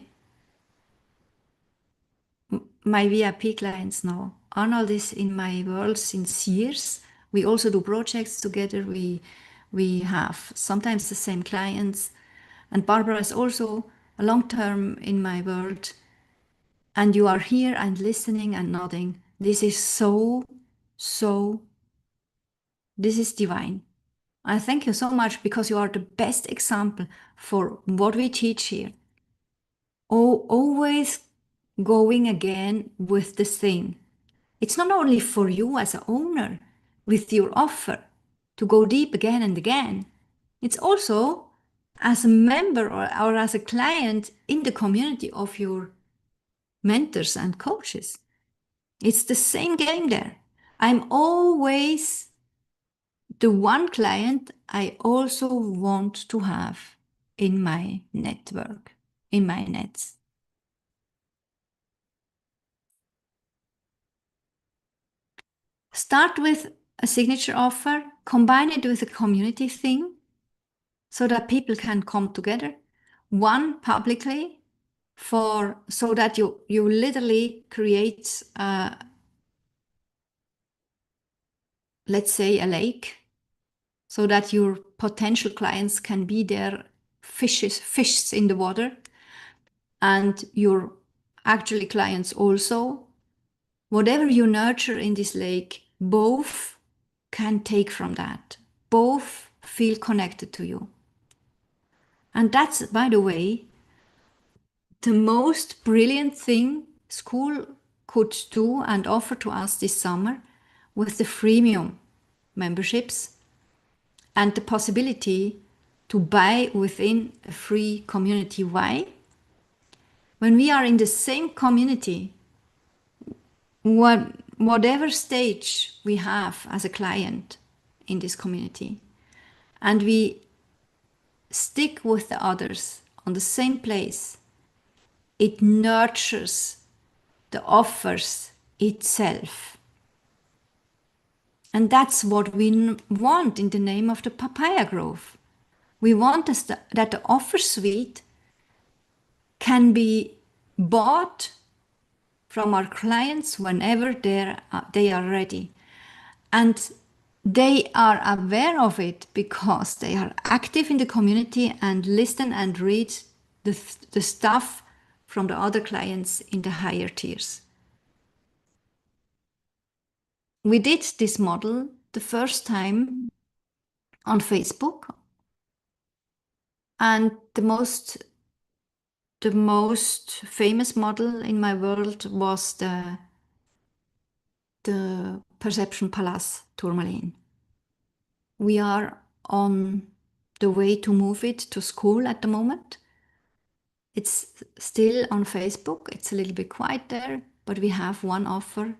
Speaker 2: VIP clients now. Arnold is in my world since years. We also do projects together. We have sometimes the same clients. And Barbara is also a long term in my world. And you are here and listening and nodding. This is this is divine. I thank you so much because you are the best example for what we teach here. Oh, always going again with the thing. It's not only for you as an owner with your offer to go deep again and again. It's also as a member or as a client in the community of your mentors and coaches. It's the same game there. I'm always the one client I also want to have in my network, in my nets. Start with a signature offer, combine it with a community thing so that people can come together. One publicly so that you literally create, let's say, a lake so that your potential clients can be there, fishes in the water, and your actually clients also. Whatever you nurture in this lake, both can take from that. Both feel connected to you. And that's, by the way, the most brilliant thing school could do and offer to us this summer with the freemium memberships and the possibility to buy within a free community. Why? When we are in the same community, whatever stage we have as a client in this community, and we stick with the others on the same place, it nurtures the offers itself. And that's what we want in the name of the PapayaGrove. We want that the offer suite can be bought from our clients whenever they are ready. And they are aware of it because they are active in the community and listen and read the stuff from the other clients in the higher tiers. We did this model the first time on Facebook, and the most famous model in my world was the Perception Palace Tourmaline. We are on the way to move it to school at the moment. It's still on Facebook. It's a little bit quiet there, but we have one offer.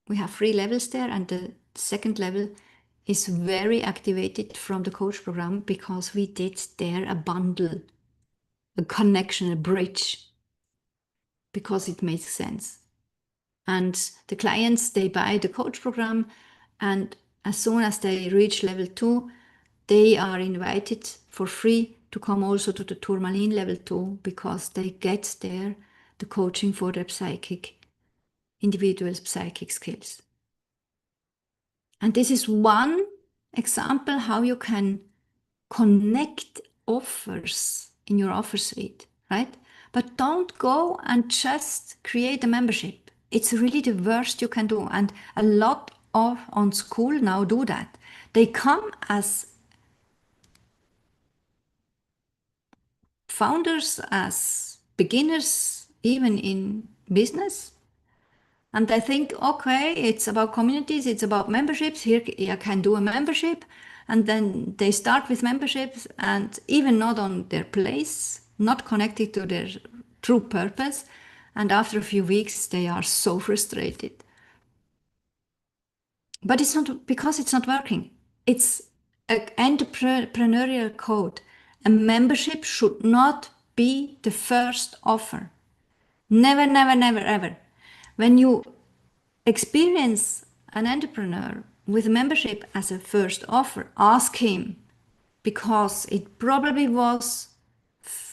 Speaker 2: We have 3 levels there, and the second level is very activated from the coach program because we did there a bundle, a connection, a bridge, because it makes sense. And the clients, they buy the coach program, and as soon as they reach level 2, they are invited for free to come also to the Tourmaline level 2 because they get there the coaching for their individual psychic skills. And this is one example how you can connect offers in your offer suite, right? But don't go and just create a membership. It's really the worst you can do. And a lot of on school now do that. They come as founders, as beginners, even in business. And I think, okay, it's about communities, it's about memberships. Here I can do a membership. And then they start with memberships and even not on their place, not connected to their true purpose. And after a few weeks, they are so frustrated. But it's not because it's not working. It's an entrepreneurial code. A membership should not be the first offer. Never, never, never, ever. When you experience an entrepreneur with a membership as a first offer, ask him, because it probably was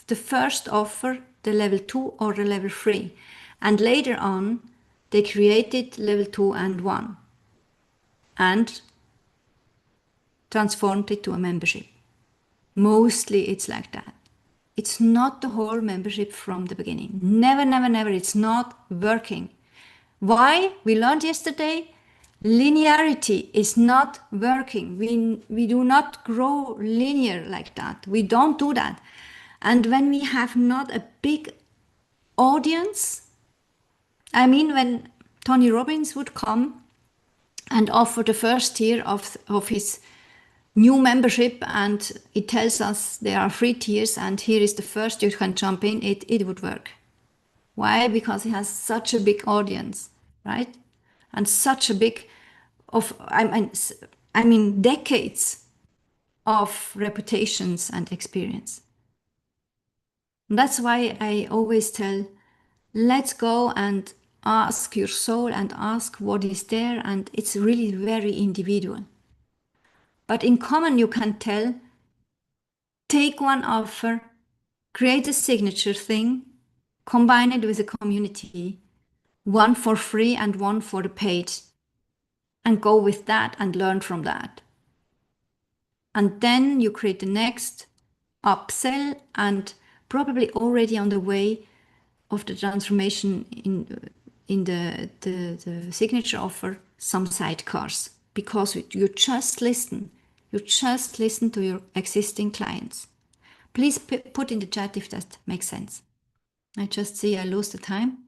Speaker 2: the first offer, the level 2 or the level 3. And later on, they created level 2 and 1 and transformed it to a membership. Mostly it's like that. It's not the whole membership from the beginning. Never, never, never. It's not working. Why? We learned yesterday, linearity is not working. We do not grow linear like that. We don't do that. And when we have not a big audience, I mean, when Tony Robbins would come and offer the first tier of his new membership, and it tells us there are 3 tiers and here is the first, you can jump in, it would work. Why? Because he has such a big audience, right? And such a big I mean decades of reputations and experience. And that's why I always tell, let's go and ask your soul and ask what is there, and it's really very individual. But in common you can tell, take one offer, create a signature thing, combine it with a community, one for free and one for the paid, and go with that and learn from that. And then you create the next upsell, and probably already on the way of the transformation in the signature offer, some sidecars, because you just listen. You just listen to your existing clients. Please put in the chat if that makes sense. I just see I lose the time.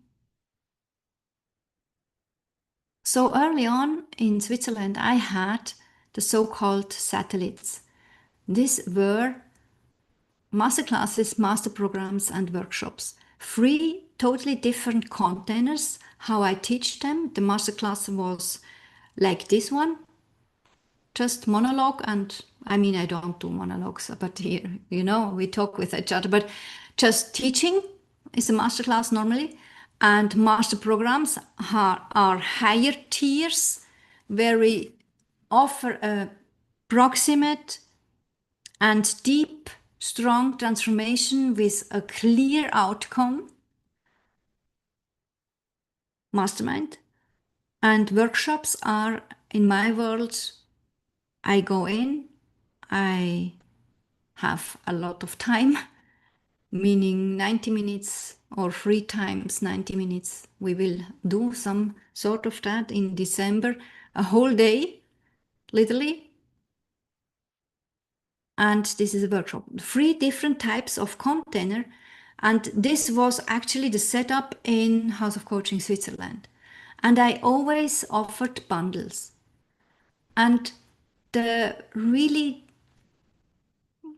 Speaker 2: So early on in Switzerland, I had the so-called satellites. These were masterclasses, master programs, and workshops. 3 totally different containers, how I teach them. The masterclass was like this one, just monologue, and I mean, I don't do monologues, but here, we talk with each other, but just teaching is a masterclass normally. And master programs are higher tiers where we offer a proximate and deep, strong transformation with a clear outcome, mastermind. And workshops are, in my world, I go in, I have a lot of time, meaning 90 minutes or 3 times 90 minutes. We will do some sort of that in December, a whole day, literally. And this is a workshop. 3 different types of container. And this was actually the setup in House of Coaching Switzerland. And I always offered bundles. And the really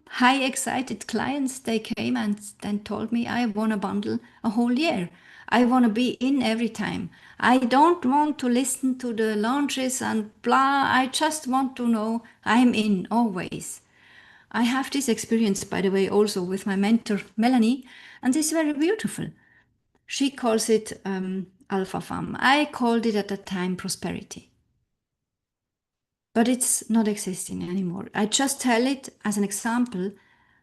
Speaker 2: high excited clients, they came and then told me, I want to bundle a whole year. I want to be in every time. I don't want to listen to the launches and blah. I just want to know I'm in always. I have this experience, by the way, also with my mentor, Melanie, and it's very beautiful. She calls it Alpha Fam. I called it at the time prosperity. But it's not existing anymore. I just tell it as an example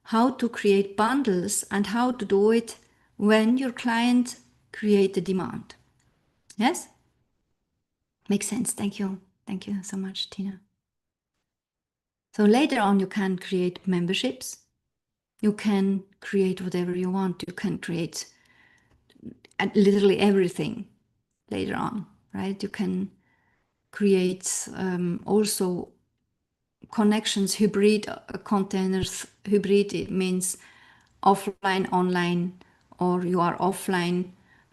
Speaker 2: how to create bundles and how to do it when your client create the demand. Yes? Makes sense. Thank you. Thank you so much, Tina. So later on, you can create memberships. You can create whatever you want. You can create literally everything later on, right? You can create also connections, hybrid containers. Hybrid, it means offline, online, or you are offline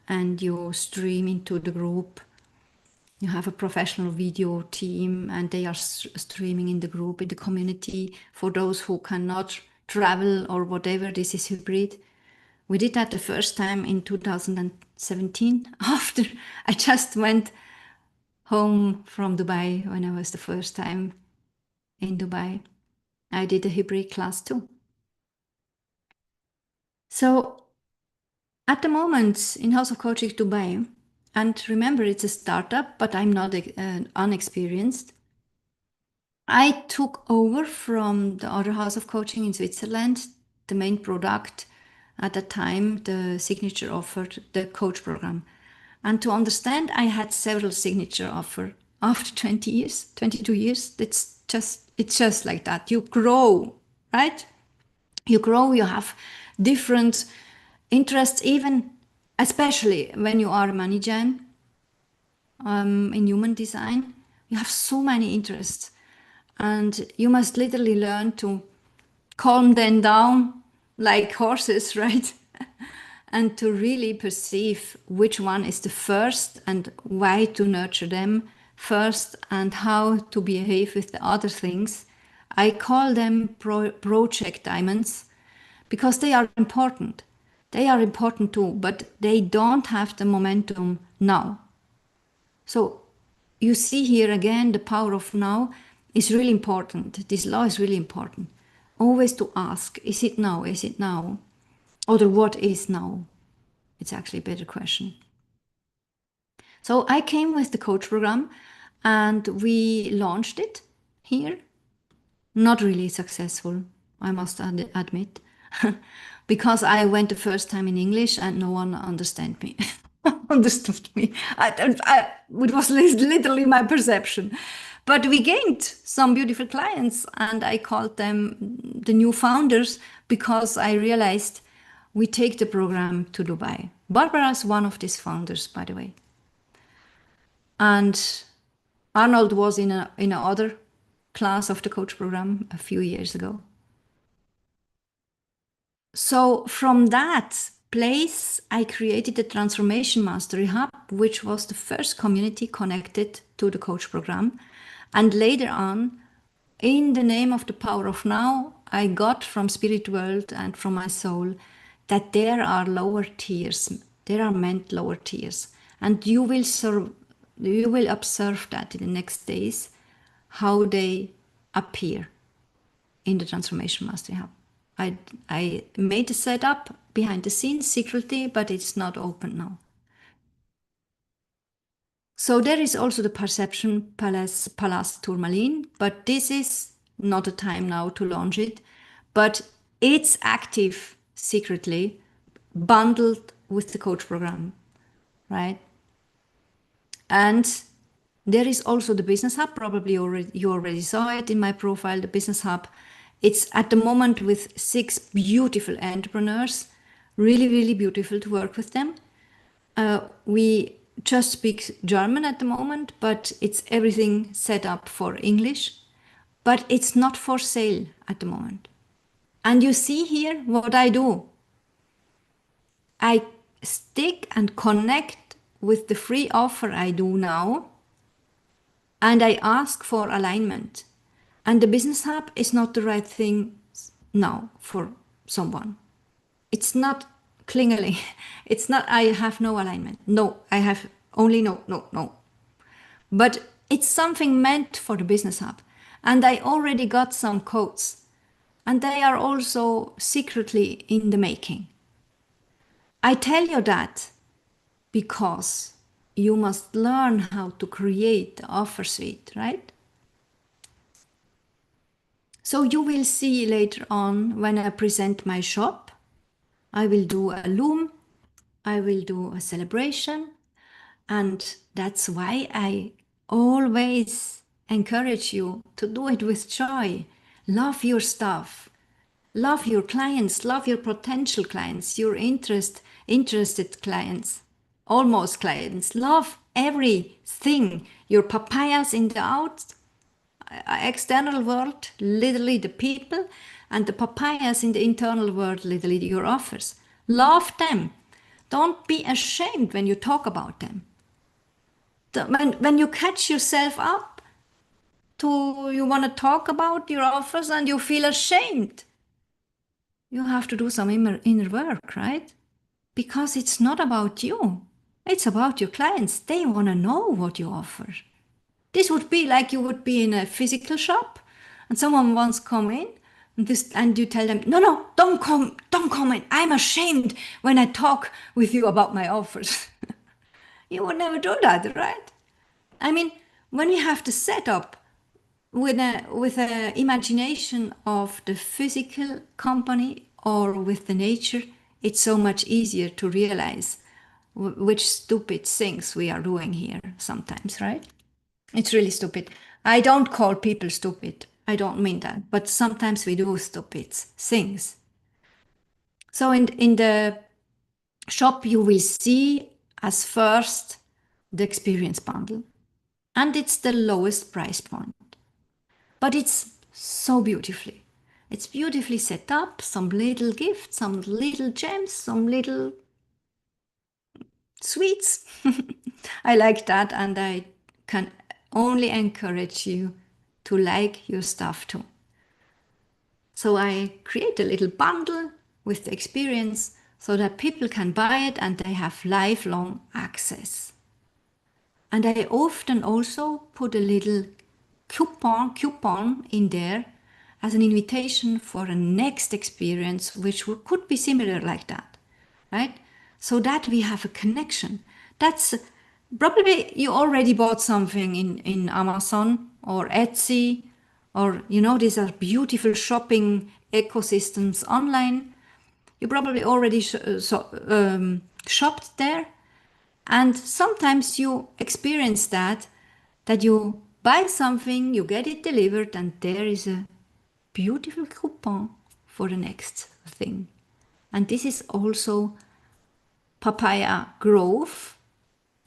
Speaker 2: and you stream into the group. You have a professional video team and they are streaming in the group, in the community. For those who cannot travel or whatever, this is hybrid. We did that the first time in 2017 after I just went home from Dubai when I was the first time in Dubai. I did a hybrid class too. So at the moment in House of Coaching Dubai, and remember it's a startup, but I'm not unexperienced. I took over from the other House of Coaching in Switzerland, the main product at the time, the signature offered the coach program. And to understand, I had several signature offer after 20 years, 22 years. It's just like that. You grow, right? You grow, you have different interests, even especially when you are a money gen in human design. You have so many interests, and you must literally learn to calm them down like horses, right? And to really perceive which one is the first and why to nurture them first and how to behave with the other things. I call them project diamonds because they are important. They are important too, but they don't have the momentum now. So you see here again, the power of now is really important. This law is really important. Always to ask, is it now? Is it now? Or what is now? It's actually a better question. So I came with the coach program and we launched it here. Not really successful, I must admit, because I went the first time in English and no one understood me. Understood me. It was literally my perception. But we gained some beautiful clients and I called them the new founders because I realized we take the program to Dubai. Barbara is one of these founders, by the way. And Arnold was in another class of the coach program a few years ago. So from that place, I created the Transformation Mastery Hub, which was the first community connected to the coach program. And later on, in the name of the power of now, I got from Spirit World and from my soul that there are lower tiers. There are meant lower tiers. And you will observe that in the next days, how they appear in the Transformation Mastery Hub. I made the setup behind the scenes secretly, but it's not open now. So there is also the Perception Palace Tourmaline, but this is not a time now to launch it, but it's active secretly, bundled with the coach program, right? And there is also the Business Hub. Probably you already saw it in my profile, the Business Hub. It's at the moment with 6 beautiful entrepreneurs, really, really beautiful to work with them. We just speak German at the moment, but it's everything set up for English, but it's not for sale at the moment. And you see here what I do. I stick and connect with the free offer I do now, and I ask for alignment. And the Business Hub is not the right thing now for someone. It's not clingily. It's not I have no alignment. No, I have only no, no, no. But it's something meant for the business hub. And I already got some codes. And they are also secretly in the making. I tell you that because you must learn how to create the offer suite, right? So you will see later on when I present my shop, I will do a loom, I will do a celebration, and that's why I always encourage you to do it with joy. Love your stuff. Love your clients, love your potential clients, your interested clients, almost clients. Love everything. Your papayas in the external world, literally the people, and the papayas in the internal world, literally your offers. Love them. Don't be ashamed when you talk about them. When you catch yourself up to you want to talk about your offers and you feel ashamed, you have to do some inner work, right? Because it's not about you. It's about your clients. They want to know what you offer. This would be like you would be in a physical shop and someone wants to come in and you tell them, no, don't come in. I'm ashamed when I talk with you about my offers. You would never do that, right? I mean, when we have the setup with a imagination of the physical company or with the nature, it's so much easier to realize which stupid things we are doing here sometimes, right? It's really stupid. I don't call people stupid. I don't mean that. But sometimes we do stupid things. So in the shop, you will see as first the experience bundle. And it's the lowest price point. But it's so beautifully. It's beautifully set up, some little gifts, some little gems, some little sweets. I like that, and I can only encourage you to like your stuff too. So I create a little bundle with the experience so that people can buy it and they have lifelong access. And I often also put a little coupon in there as an invitation for a next experience, which could be similar like that, right? So that we have a connection. That's probably you already bought something in Amazon or Etsy, or these are beautiful shopping ecosystems online. You probably already shopped there. And sometimes you experience that you buy something, you get it delivered, and there is a beautiful coupon for the next thing. And this is also PapayaGrove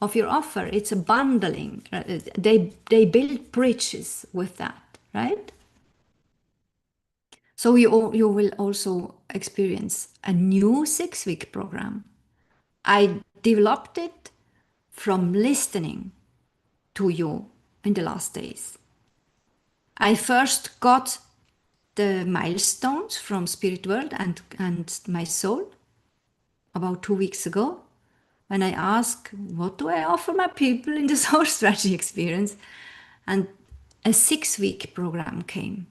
Speaker 2: of your offer. It's a bundling. They build bridges with that, right? So you will also experience a new 6-week program. I developed it from listening to you in the last days. I first got the milestones from Spirit World and my soul about 2 weeks ago when I asked, what do I offer my people in the soul strategy experience? And a 6-week program came.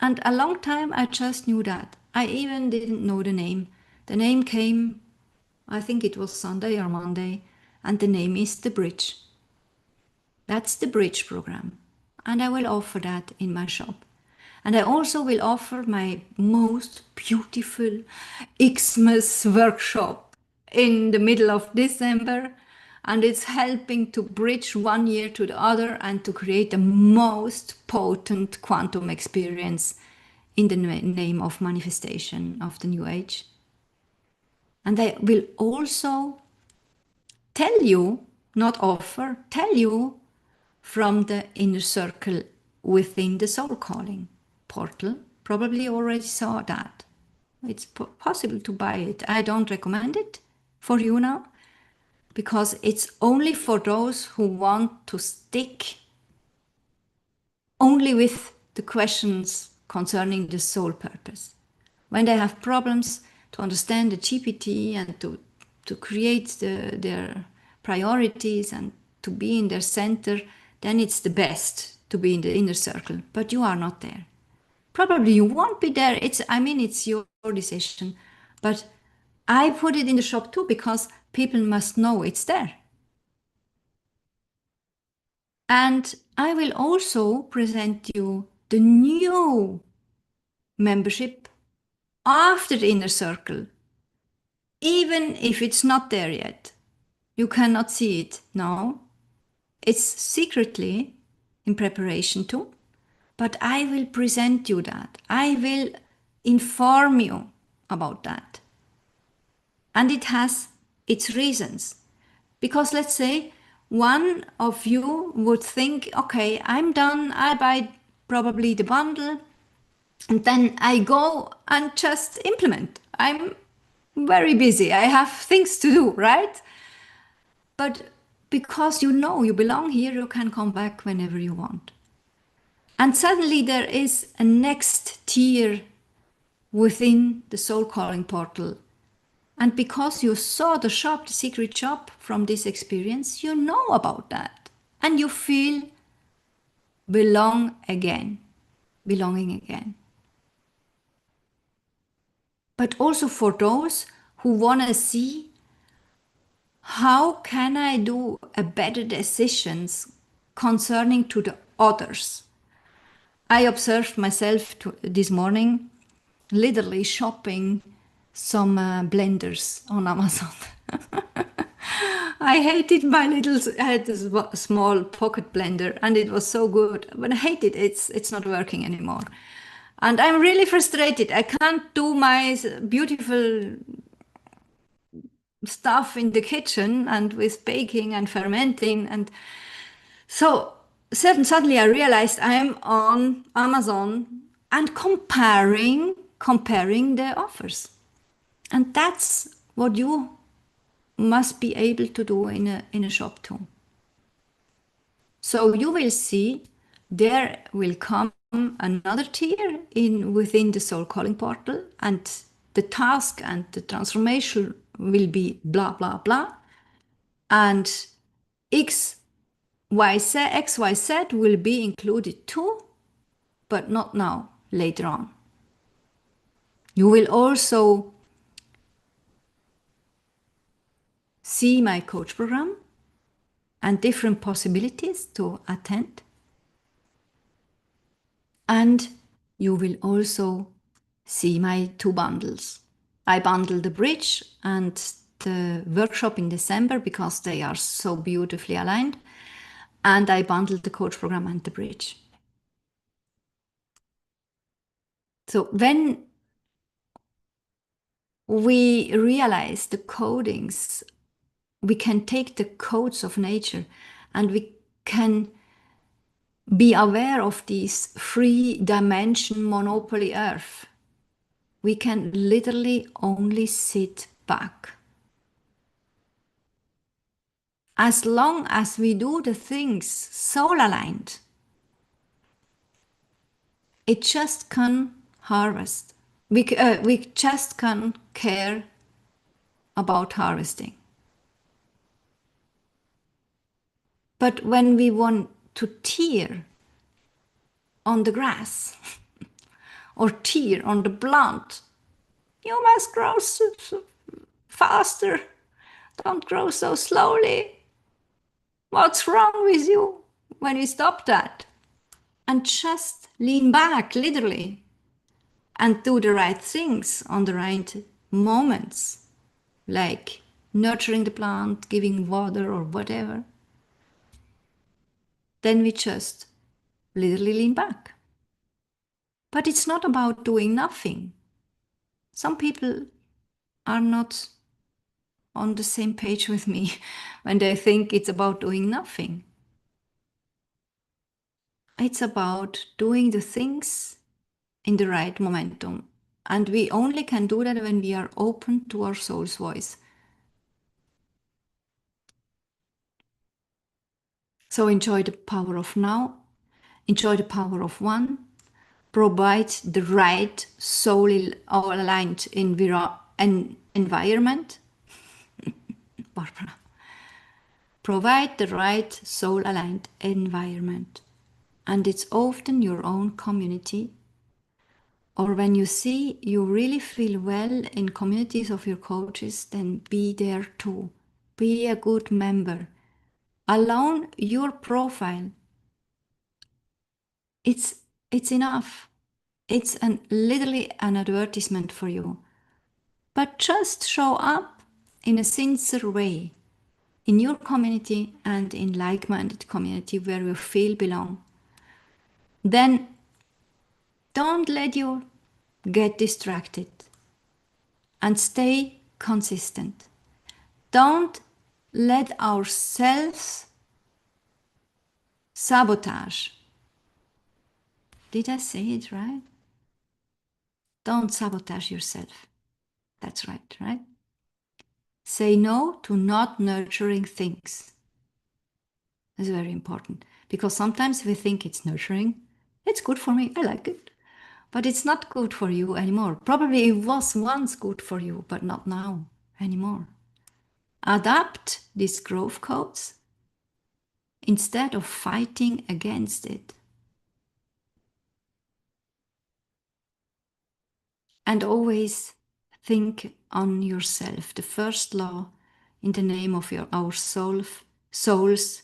Speaker 2: And a long time I just knew that. I even didn't know the name. The name came, I think it was Sunday or Monday, and the name is The Bridge. That's the Bridge program. And I will offer that in my shop. And I also will offer my most beautiful Xmas workshop in the middle of December. And it's helping to bridge one year to the other and to create the most potent quantum experience in the name of manifestation of the New Age. And I will also tell you, not offer, tell you from the inner circle within the SoulCalling portal. Probably already saw that. It's possible to buy it. I don't recommend it for you now because it's only for those who want to stick only with the questions concerning the soul purpose. When they have problems to understand the GPT and to create their priorities and to be in their center, then it's the best to be in the inner circle. But you are not there. Probably you won't be there. It's your decision. But I put it in the shop too because people must know it's there. And I will also present you the new membership after the inner circle, even if it's not there yet. You cannot see it now. It's secretly in preparation too, but I will present you that. I will inform you about that. And it has its reasons. Because let's say one of you would think, okay, I'm done, I buy probably the bundle, and then I go and just implement. I'm very busy, I have things to do, right? But because you know you belong here, you can come back whenever you want. And suddenly there is a next tier within the soul calling portal. And because you saw the shop, the secret shop from this experience, you know about that. And you feel belonging again. But also for those who want to see how can I do a better decisions concerning to the others. I observed myself this morning literally shopping some blenders on Amazon. I hated I had this small pocket blender and it was so good, but I hate it. It's not working anymore. And I'm really frustrated. I can't do my beautiful stuff in the kitchen and with baking and fermenting. And so suddenly I realized I'm on Amazon and comparing the offers. And that's what you must be able to do in a shop too. So you will see there will come another tier within the soul calling portal, and the task and the transformation will be blah blah blah, and XYZ will be included too, but not now, later on. You will also see my coach program and different possibilities to attend. And you will also see my two bundles. I bundle the bridge and the workshop in December because they are so beautifully aligned. And I bundle the coach program and the bridge. So when we realize the codings, we can take the codes of nature and we can be aware of this three-dimension monopoly earth. We can literally only sit back. As long as we do the things soul aligned, it just can harvest. We just can care about harvesting. But when we want to tear on the grass or tear on the plant, you must grow faster. Don't grow so slowly. What's wrong with you? When we stop that and just lean back, literally, and do the right things on the right moments, like nurturing the plant, giving water or whatever, then we just literally lean back. But it's not about doing nothing. Some people are not on the same page with me when they think it's about doing nothing. It's about doing the things in the right momentum. And we only can do that when we are open to our soul's voice. So enjoy the power of now. Enjoy the power of one. provide the right soul-aligned environment. Barbara. Provide the right soul-aligned environment. And it's often your own community. Or when you see you really feel well in communities of your coaches, then be there too. Be a good member. Alone, your profile, it's enough. It's literally an advertisement for you. But just show up in a sincere way in your community and in like-minded community where you feel belong. Then don't let you get distracted and stay consistent. Don't let ourselves sabotage. Did I say it right? Don't sabotage yourself. That's right, right? Say no to not nurturing things. It's very important because sometimes we think it's nurturing. It's good for me. I like it. But it's not good for you anymore. Probably it was once good for you, but not now anymore. Adapt these growth codes instead of fighting against it. And always think on yourself. The first law in the name of our souls,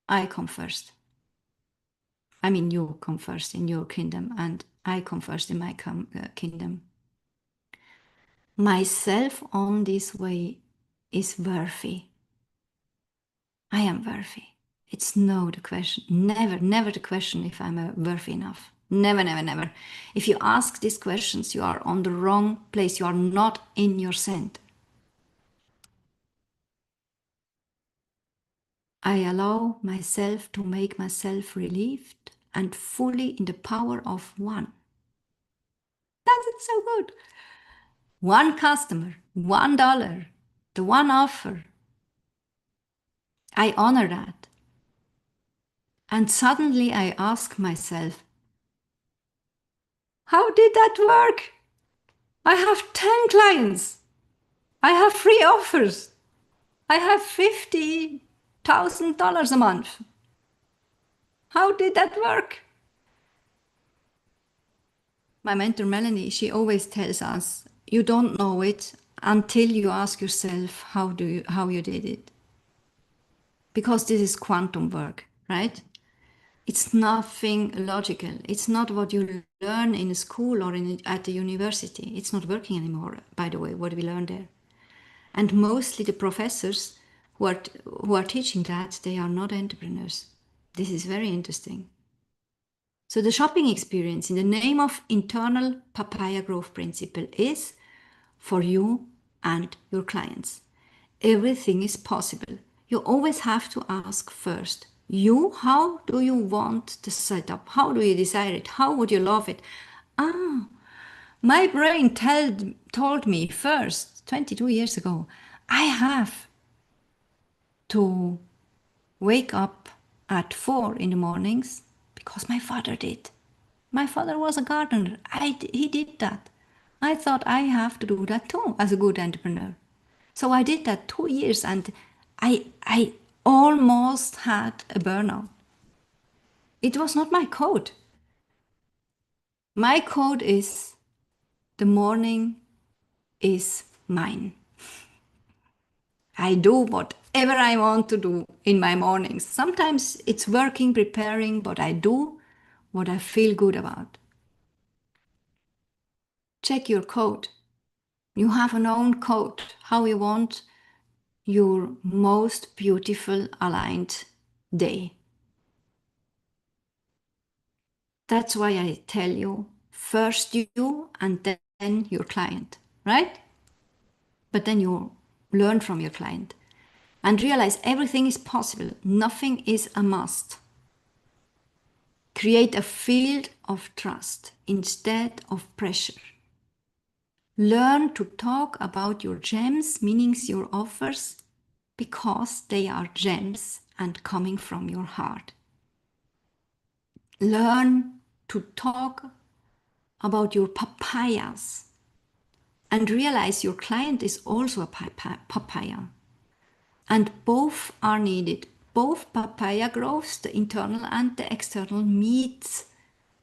Speaker 2: I come first. I mean, you come first in your kingdom, and I come first in my kingdom. Myself on this way is worthy. I am worthy. It's no the question, never the question if I'm worthy enough. Never, never, never. If you ask these questions, you are on the wrong place. You are not in your center. I allow myself to make myself relieved and fully in the power of one. That's so good. One customer, $1, the one offer. I honor that. And suddenly I ask myself, how did that work? I have 10 clients. I have 3 offers. I have $50,000 a month. How did that work? My mentor Melanie, she always tells us, you don't know it until you ask yourself how you did it. Because this is quantum work, right? It's nothing logical. It's not what you learn in school or at the university. It's not working anymore, by the way, what we learn there. And mostly the professors who are teaching that, they are not entrepreneurs. This is very interesting. So the shopping experience in the name of internal PapayaGrove principle is for you and your clients. Everything is possible. You always have to ask first, how do you want the setup? How do you desire it? How would you love it? My brain told me first, 22 years ago, I have to wake up at 4 in the mornings because my father did. My father was a gardener. He did that. I thought I have to do that too as a good entrepreneur. So I did that 2 years and I almost had a burnout. It was not my code. My code is the morning is mine. I do whatever I want to do in my mornings. Sometimes it's working, preparing, but I do what I feel good about. Check your code. You have an own code, how you want your most beautiful aligned day. That's why I tell you, first you and then your client, right? But then you learn from your client and realize everything is possible. Nothing is a must. Create a field of trust instead of pressure. Learn to talk about your gems, meaning your offers, because they are gems and coming from your heart. learn to talk about your papayas and realize your client is also a papaya. And both are needed. Both PapayaGroves, the internal and the external, meet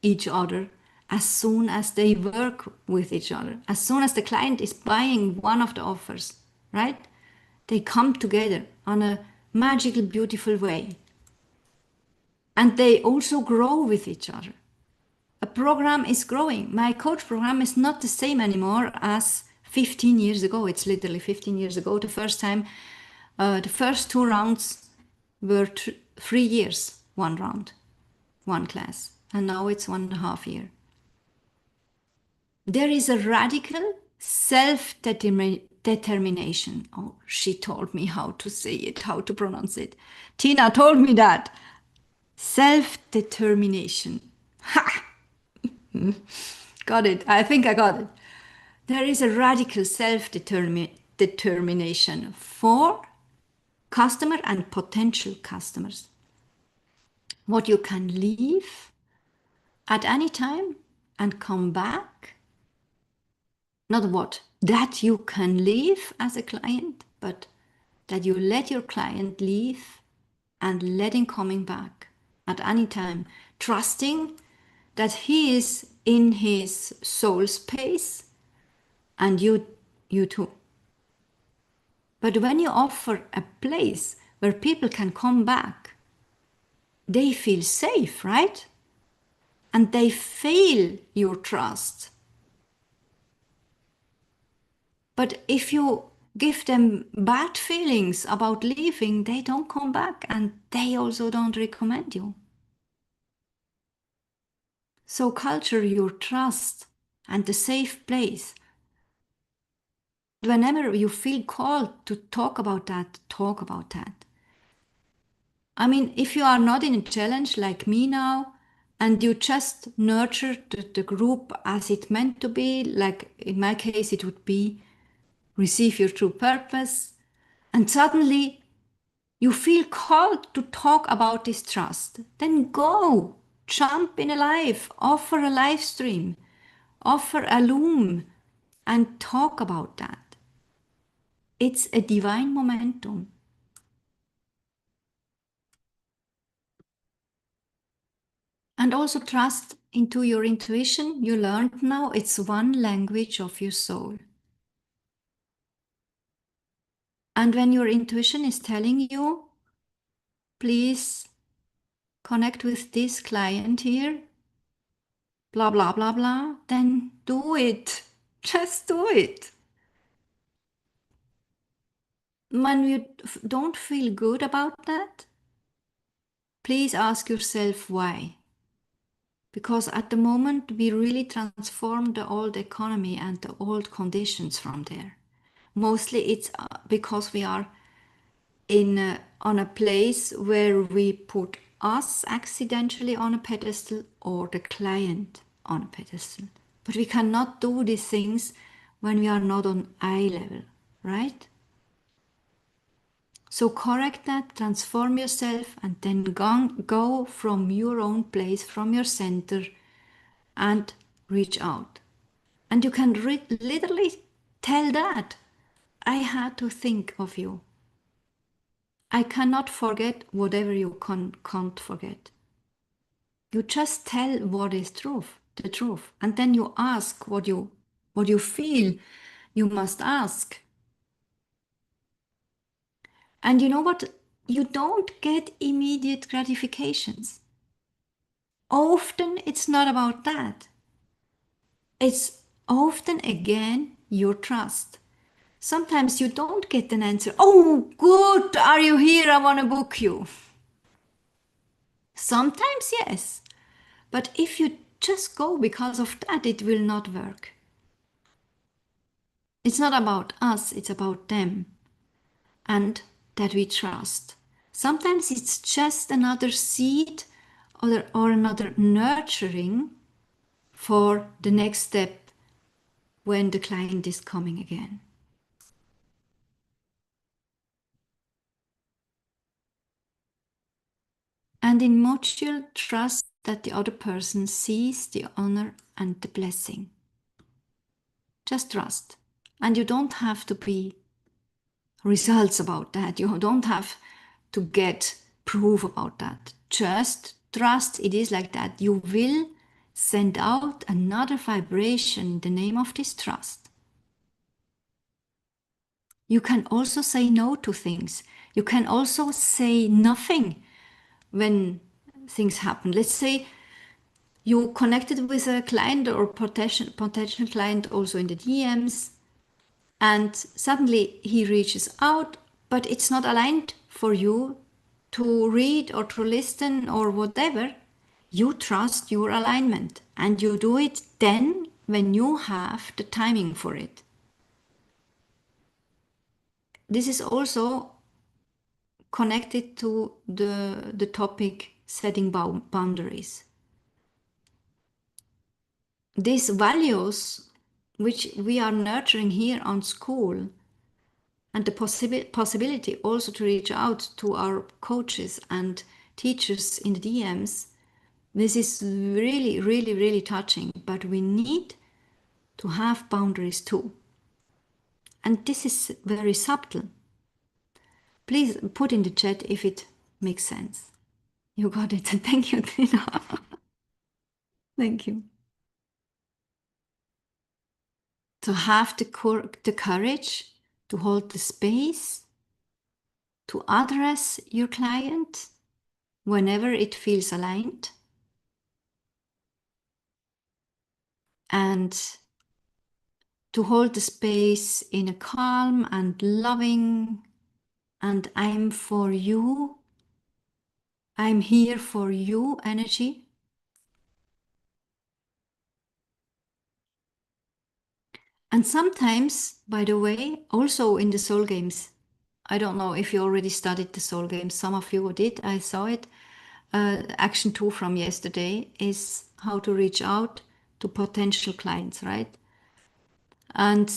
Speaker 2: each other as soon as they work with each other. As soon as the client is buying one of the offers, right? They come together on a magical, beautiful way. And they also grow with each other. A program is growing. My coach program is not the same anymore as 15 years ago. It's literally 15 years ago. The first time, the first 2 rounds were 3 years, one round, one class. And now it's 1.5 years. There is a radical self-determination. Oh, she told me how to say it, how to pronounce it. Tina told me that. Self-determination. Ha! Got it. I think I got it. There is a radical self-determination for customer and potential customers. What you can leave at any time and come back. Not what, that you can leave as a client, but that you let your client leave and let him coming back at any time, trusting that he is in his soul space and you too. But when you offer a place where people can come back, they feel safe, right? And they feel your trust. But if you give them bad feelings about leaving, they don't come back and they also don't recommend you. So culture your trust and the safe place. Whenever you feel called to talk about that, talk about that. I mean, if you are not in a challenge like me now, and you just nurture the group as it meant to be, like in my case, it would be receive your true purpose, and suddenly you feel called to talk about this trust, then go, jump in a live, offer a live stream, offer a Loom, and talk about that. It's a divine momentum. And also trust into your intuition. You learned now it's one language of your soul. And when your intuition is telling you, please connect with this client here, blah, blah, blah, blah, then do it. Just do it. When you don't feel good about that, please ask yourself why. Because at the moment, we really transform the old economy and the old conditions from there. Mostly it's because we are on a place where we put us accidentally on a pedestal or the client on a pedestal. But we cannot do these things when we are not on eye level, right? So correct that, transform yourself, and then go from your own place, from your center, and reach out. And you can literally tell that, I had to think of you. I cannot forget whatever you can't forget. You just tell what is the truth. And then you ask what you feel you must ask. And you know what? You don't get immediate gratifications. Often it's not about that. It's often again your trust. Sometimes you don't get an answer. Oh, good, are you here? I want to book you. Sometimes yes. But if you just go because of that, it will not work. It's not about us, it's about them. And that we trust. Sometimes it's just another seed or another nurturing for the next step when the client is coming again. And in mutual trust, that the other person sees the honor and the blessing. Just trust. And you don't have to be results about that. You don't have to get proof about that. Just trust it is like that. You will send out another vibration in the name of this trust. You can also say no to things. You can also say nothing when things happen. Let's say you connected with a client or potential client also in the DMs, and suddenly he reaches out, but it's not aligned for you to read or to listen or whatever. You trust your alignment and you do it then when you have the timing for it. This is also connected to the topic setting boundaries. These values which we are nurturing here on school, and the possibility also to reach out to our coaches and teachers in the DMs, this is really, really, really touching. But we need to have boundaries too. And this is very subtle. Please put in the chat if it makes sense. You got it. Thank you, Tina. Thank you. To have the courage to hold the space, to address your client whenever it feels aligned, and to hold the space in a calm and loving, and I'm for you, I'm here for you energy. And sometimes, by the way, also in the soul games, I don't know if you already studied the soul games, some of you did, I saw it. Action 2 from yesterday is how to reach out to potential clients, right? And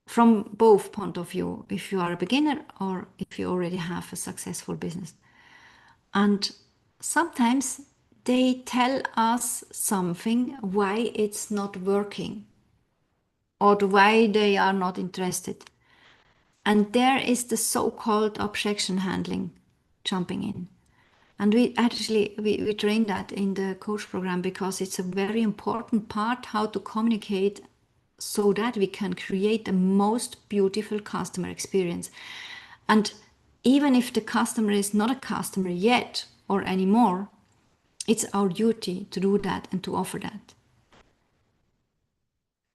Speaker 2: from both point of view, if you are a beginner or if you already have a successful business. And sometimes they tell us something why it's not working or why they are not interested. And there is the so-called objection handling jumping in. And we actually, we train that in the coach program because it's a very important part how to communicate so that we can create the most beautiful customer experience. And even if the customer is not a customer yet or anymore, it's our duty to do that and to offer that.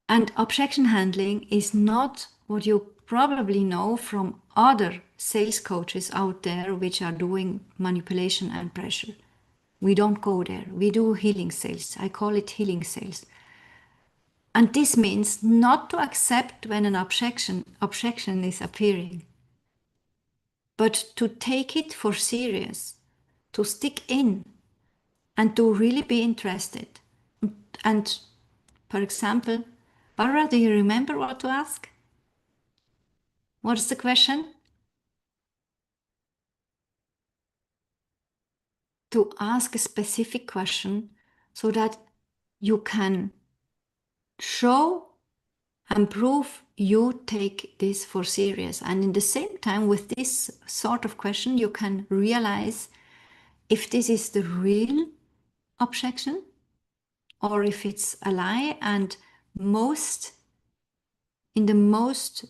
Speaker 2: And objection handling is not what you probably know from other sales coaches out there which are doing manipulation and pressure. We don't go there. We do healing sales. I call it healing sales. And this means not to accept when an objection is appearing, but to take it for serious, to stick in and to really be interested. And for example, Barbara, do you remember what to ask? What's the question? To ask a specific question so that you can show and prove you take this for serious. And in the same time, with this sort of question, you can realize if this is the real objection or if it's a lie. And in the most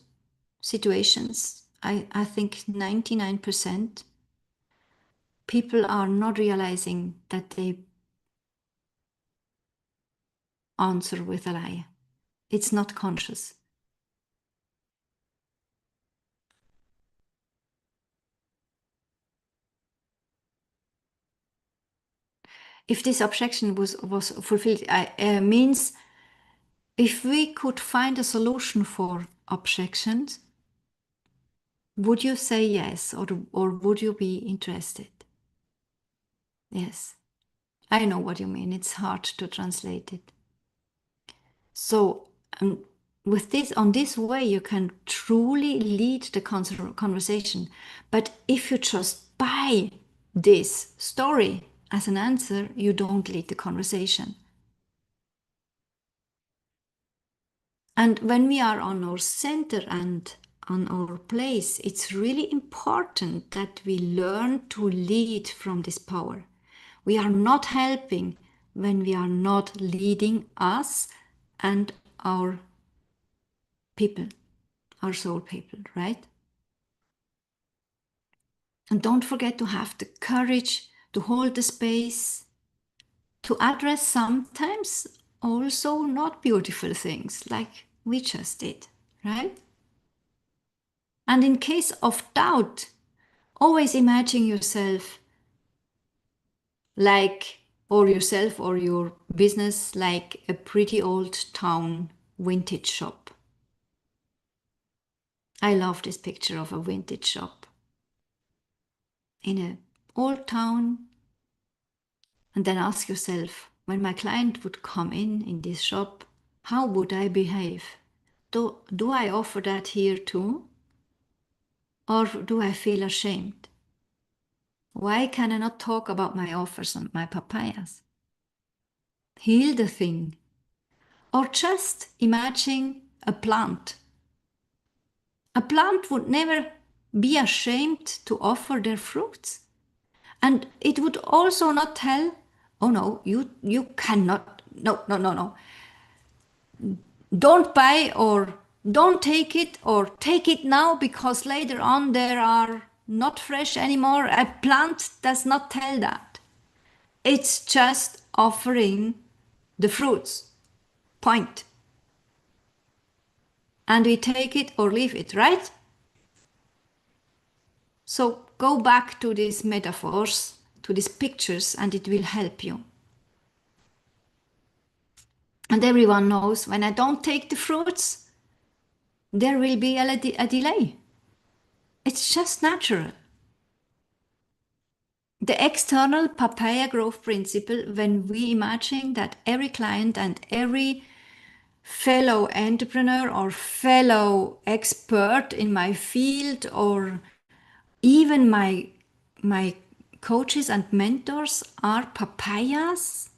Speaker 2: situations, I think 99%, people are not realizing that they answer with a lie. It's not conscious. If this objection was fulfilled, means if we could find a solution for objections, would you say yes or would you be interested? Yes, I know what you mean. It's hard to translate it. So with this, on this way, you can truly lead the conversation. But if you just buy this story as an answer, you don't lead the conversation. And when we are on our center and on our place, it's really important that we learn to lead from this power. We are not helping when we are not leading us and our people, our soul people, right? And don't forget to have the courage to hold the space, to address sometimes also not beautiful things like we just did, right? And in case of doubt, always imagine yourself like, or yourself or your business like a pretty old town vintage shop. I love this picture of a vintage shop in an old town. And then ask yourself, when my client would come in this shop, how would I behave? Do I offer that here too? Or do I feel ashamed? Why can I not talk about my offers and my papayas? Heal the thing. Or just imagine a plant. A plant would never be ashamed to offer their fruits. And it would also not tell, oh no, you cannot, no. Don't buy or don't take it or take it now because later on there are not fresh anymore. A plant does not tell that. It's just offering the fruits. Point. And we take it or leave it, right? So go back to these metaphors, to these pictures, and it will help you. And everyone knows when I don't take the fruits, there will be a delay. It's just natural. The external PapayaGrove principle, when we imagine that every client and every fellow entrepreneur or fellow expert in my field or even my coaches and mentors are papayas,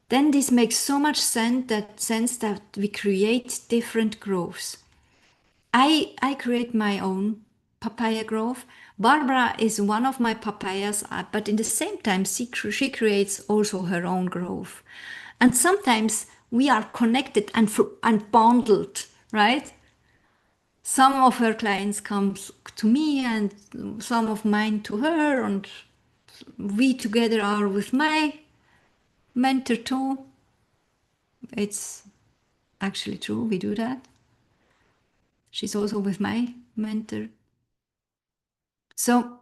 Speaker 2: then this makes so much sense that we create different groves. I create my own papaya grove. Barbara is one of my papayas, but in the same time, she creates also her own grove. And sometimes we are connected and bundled, right? Some of her clients come to me and some of mine to her, and we together are with my mentor too. It's actually true, we do that. She's also with my mentor. So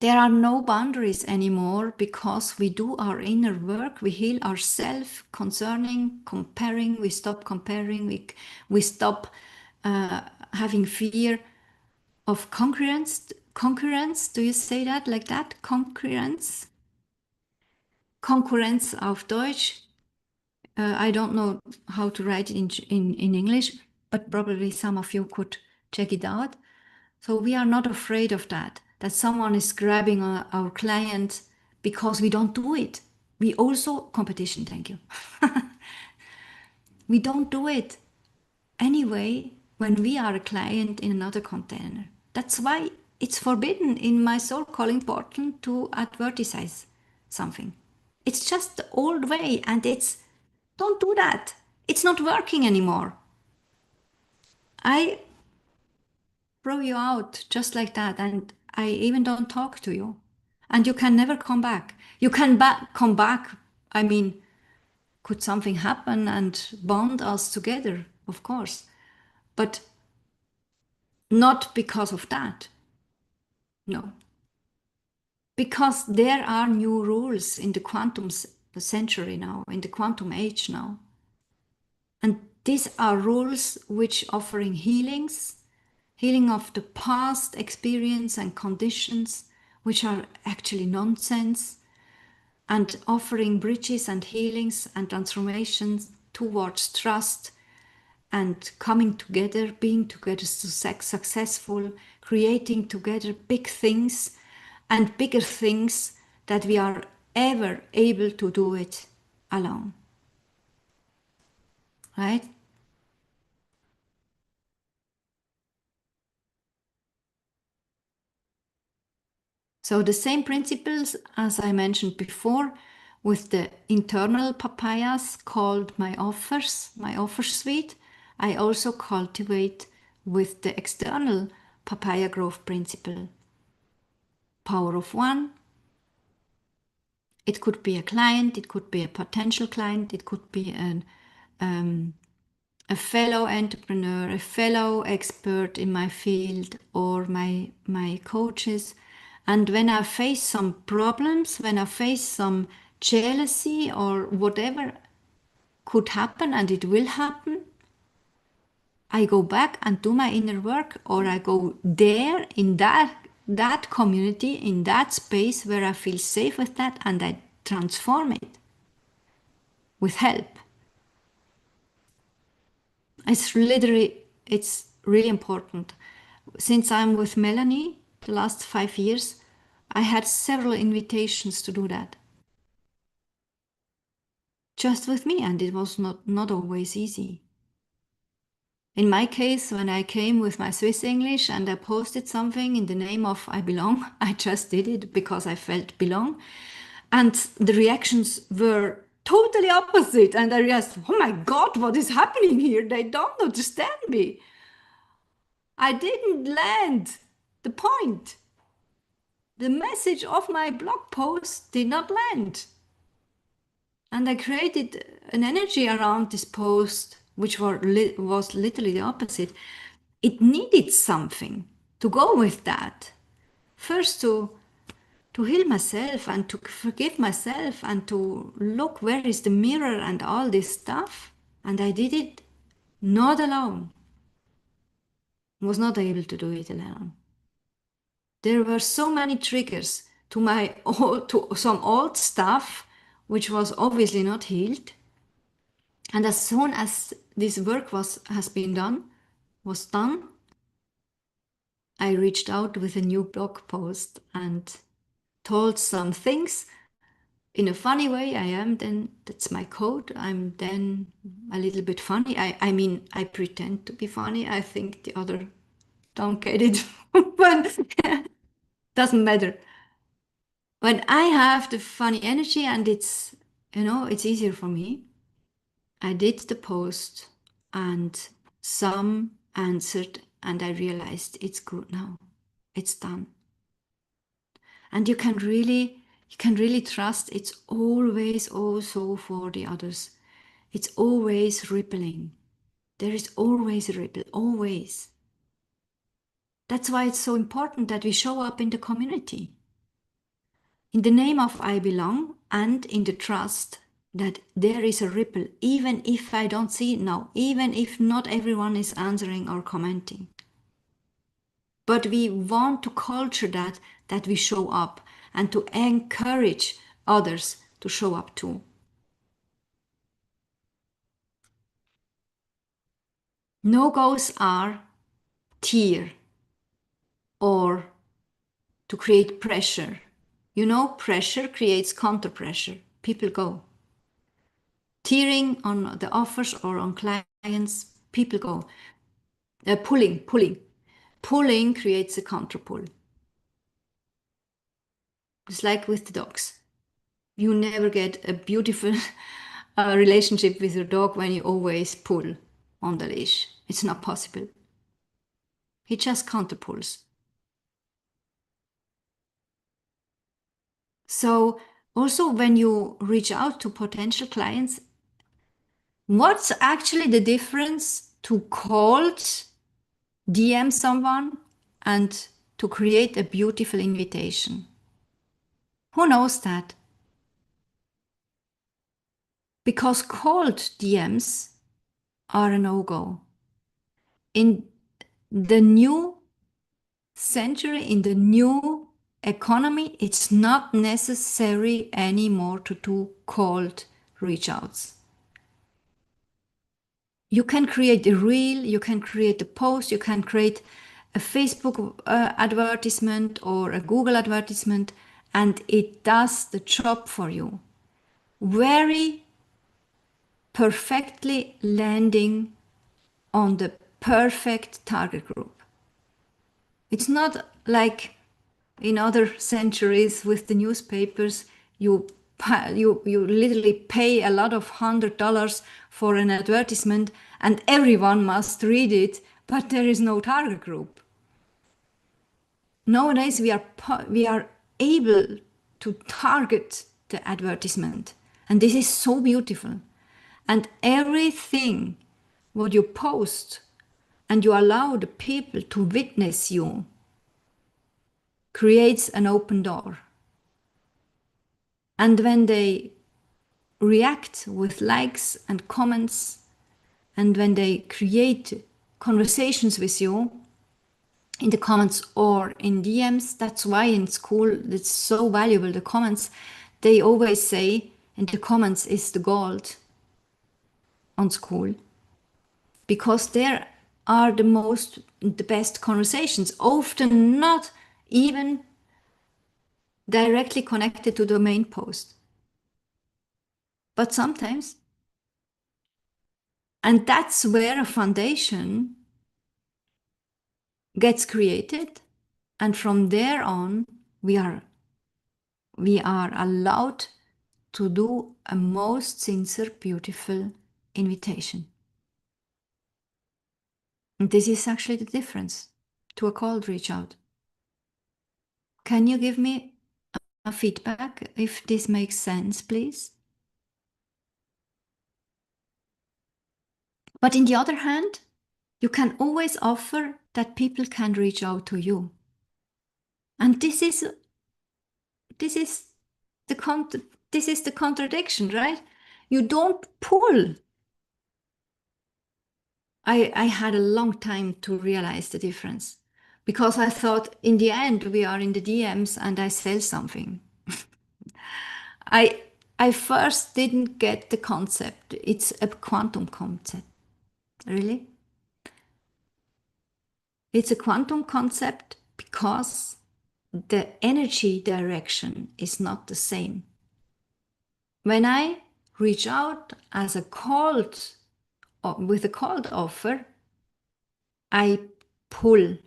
Speaker 2: there are no boundaries anymore because we do our inner work, we heal ourselves concerning comparing, we stop comparing, we stop having fear of concurrence. Concurrence, do you say that like that? Concurrence? Konkurrenz auf Deutsch. I don't know how to write it in English, but probably some of you could check it out. So we are not afraid of that someone is grabbing our client because we don't do it. We also, competition, thank you. We don't do it anyway when we are a client in another container. That's why it's forbidden in my SoulCalling portal to advertise something. It's just the old way and don't do that. It's not working anymore. I throw you out just like that, and I even don't talk to you. And you can never come back. You can come back. I mean, could something happen and bond us together? Of course. But not because of that. No. Because there are new rules in the quantum century now, in the quantum age now. And these are rules which offering healings, healing of the past experience and conditions, which are actually nonsense, and offering bridges and healings and transformations towards trust and coming together, being together successful, creating together big things, and bigger things that we are ever able to do it alone. Right? So the same principles as I mentioned before with the internal papayas called my offer suite, I also cultivate with the external PapayaGrove principle. Power of one. It could be a client, it could be a potential client, it could be a fellow entrepreneur, a fellow expert in my field, or my coaches. And when I face some problems, when I face some jealousy or whatever could happen, and it will happen, I go back and do my inner work, or I go there in that community, in that space where I feel safe with that, and I transform it with help. It's really important. Since I'm with Melanie, the last 5 years, I had several invitations to do that. Just with me, and it was not always easy. In my case, when I came with my Swiss English and I posted something in the name of I belong, I just did it because I felt belong. And the reactions were totally opposite. And I realized, oh my God, what is happening here? They don't understand me. I didn't land the point. The message of my blog post did not land. And I created an energy around this post, which was literally the opposite. It needed something to go with that. First, to heal myself and to forgive myself and to look where is the mirror and all this stuff. And I did it not alone. Was not able to do it alone. There were so many triggers to some old stuff, which was obviously not healed. And as soon as this work was done, I reached out with a new blog post and told some things in a funny way. That's my code. I'm then a little bit funny. I mean, I pretend to be funny. I think the other don't get it, but doesn't matter. When I have the funny energy and it's easier for me, I did the post and some answered and I realized it's good now. It's done. And you can really trust it's always also for the others. It's always rippling. There is always a ripple, always. That's why it's so important that we show up in the community. In the name of I belong and in the trust that there is a ripple, even if I don't see it now, even if not everyone is answering or commenting. But we want to culture that we show up and to encourage others to show up too. No-goes are tear or to create pressure. Pressure creates counter-pressure. People go. Tearing on the offers or on clients, people go. Pulling. Pulling creates a counter-pull. It's like with the dogs. You never get a beautiful relationship with your dog when you always pull on the leash. It's not possible. He just counterpulls. So also when you reach out to potential clients, what's actually the difference to cold DM someone and to create a beautiful invitation? Who knows that? Because cold DMs are a no-go. In the new century, in the new economy, it's not necessary anymore to do cold reach outs. You can create a reel, you can create a post, you can create a Facebook advertisement or a Google advertisement, and it does the job for you. Very perfectly landing on the perfect target group. It's not like in other centuries with the newspapers, you literally pay a lot of $100 for an advertisement and everyone must read it, but there is no target group. Nowadays we are able to target the advertisement, and this is so beautiful. And everything what you post and you allow the people to witness you creates an open door. And when they react with likes and comments, and when they create conversations with you in the comments or in DMs, that's why in school it's so valuable. The comments, they always say, in the comments is the gold on school, because there are the best conversations, often not even directly connected to the main post, but sometimes. And that's where a foundation gets created, and from there on we are allowed to do a most sincere, beautiful invitation. And this is actually the difference to a cold reach out. Can you give me a feedback if this makes sense, please? But in the other hand, you can always offer that people can reach out to you. And this is the contradiction, right? You don't pull. I had a long time to realize the difference, because I thought in the end we are in the DMs and I sell something. I first didn't get the concept. It's a quantum concept. Really? It's a quantum concept because the energy direction is not the same. When I reach out as a cold, with a cold offer, I pull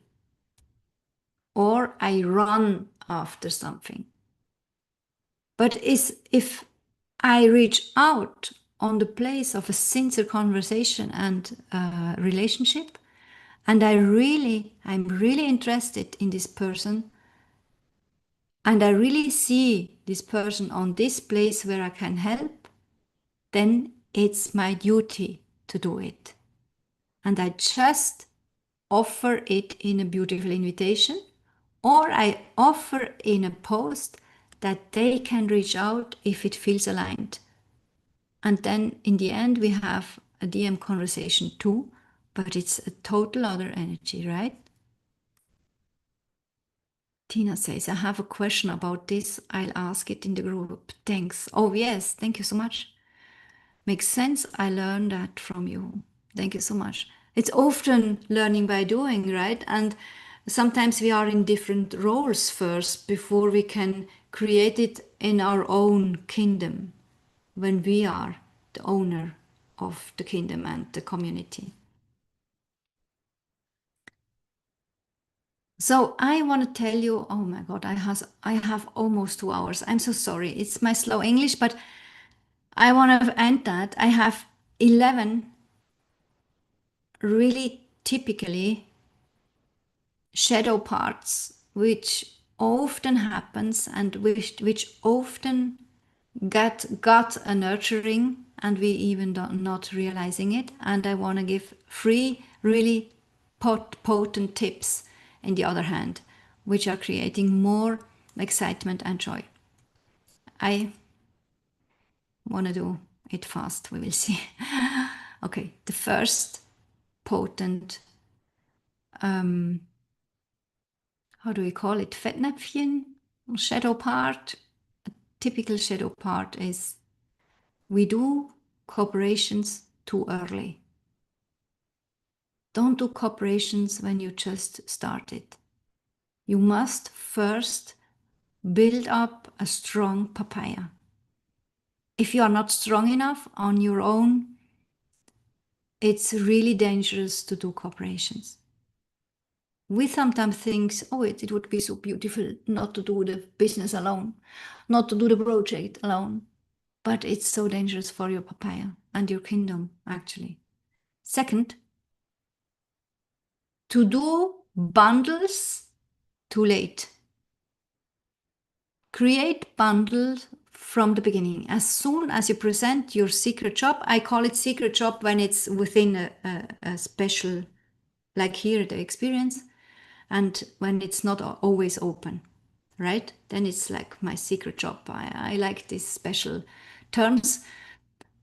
Speaker 2: or I run after something. But if I reach out on the place of a sincere conversation and relationship, and I'm really interested in this person, and I really see this person on this place where I can help, then it's my duty to do it. And I just offer it in a beautiful invitation, or I offer in a post that they can reach out if it feels aligned. And then in the end, we have a DM conversation too, but it's a total other energy, right? Tina says, I have a question about this. I'll ask it in the group. Thanks. Oh, yes. Thank you so much. Makes sense. I learned that from you. Thank you so much. It's often learning by doing, right? And sometimes we are in different roles first before we can create it in our own kingdom, when we are the owner of the kingdom and the community. So I want to tell you, oh my God, I have almost 2 hours. I'm so sorry. It's my slow English, but I want to end that. I have 11 really typically shadow parts, which often happens and which often got a nurturing, and we even not realizing it. And I want to give 3 really potent tips in the other hand, which are creating more excitement and joy. I want to do it fast. We will see. Okay, the first potent, how do we call it? Fettnäpfchen? Shadow part. A typical shadow part is we do cooperations too early. Don't do corporations when you just started. You must first build up a strong papaya. If you are not strong enough on your own, it's really dangerous to do corporations. We sometimes think, oh, it would be so beautiful not to do the business alone, not to do the project alone. But it's so dangerous for your papaya and your kingdom, actually. Second, to do bundles too late. Create bundles from the beginning. As soon as you present your secret shop, I call it secret shop when it's within a special, like here, the experience, and when it's not always open, right? Then it's like my secret shop. I like these special terms.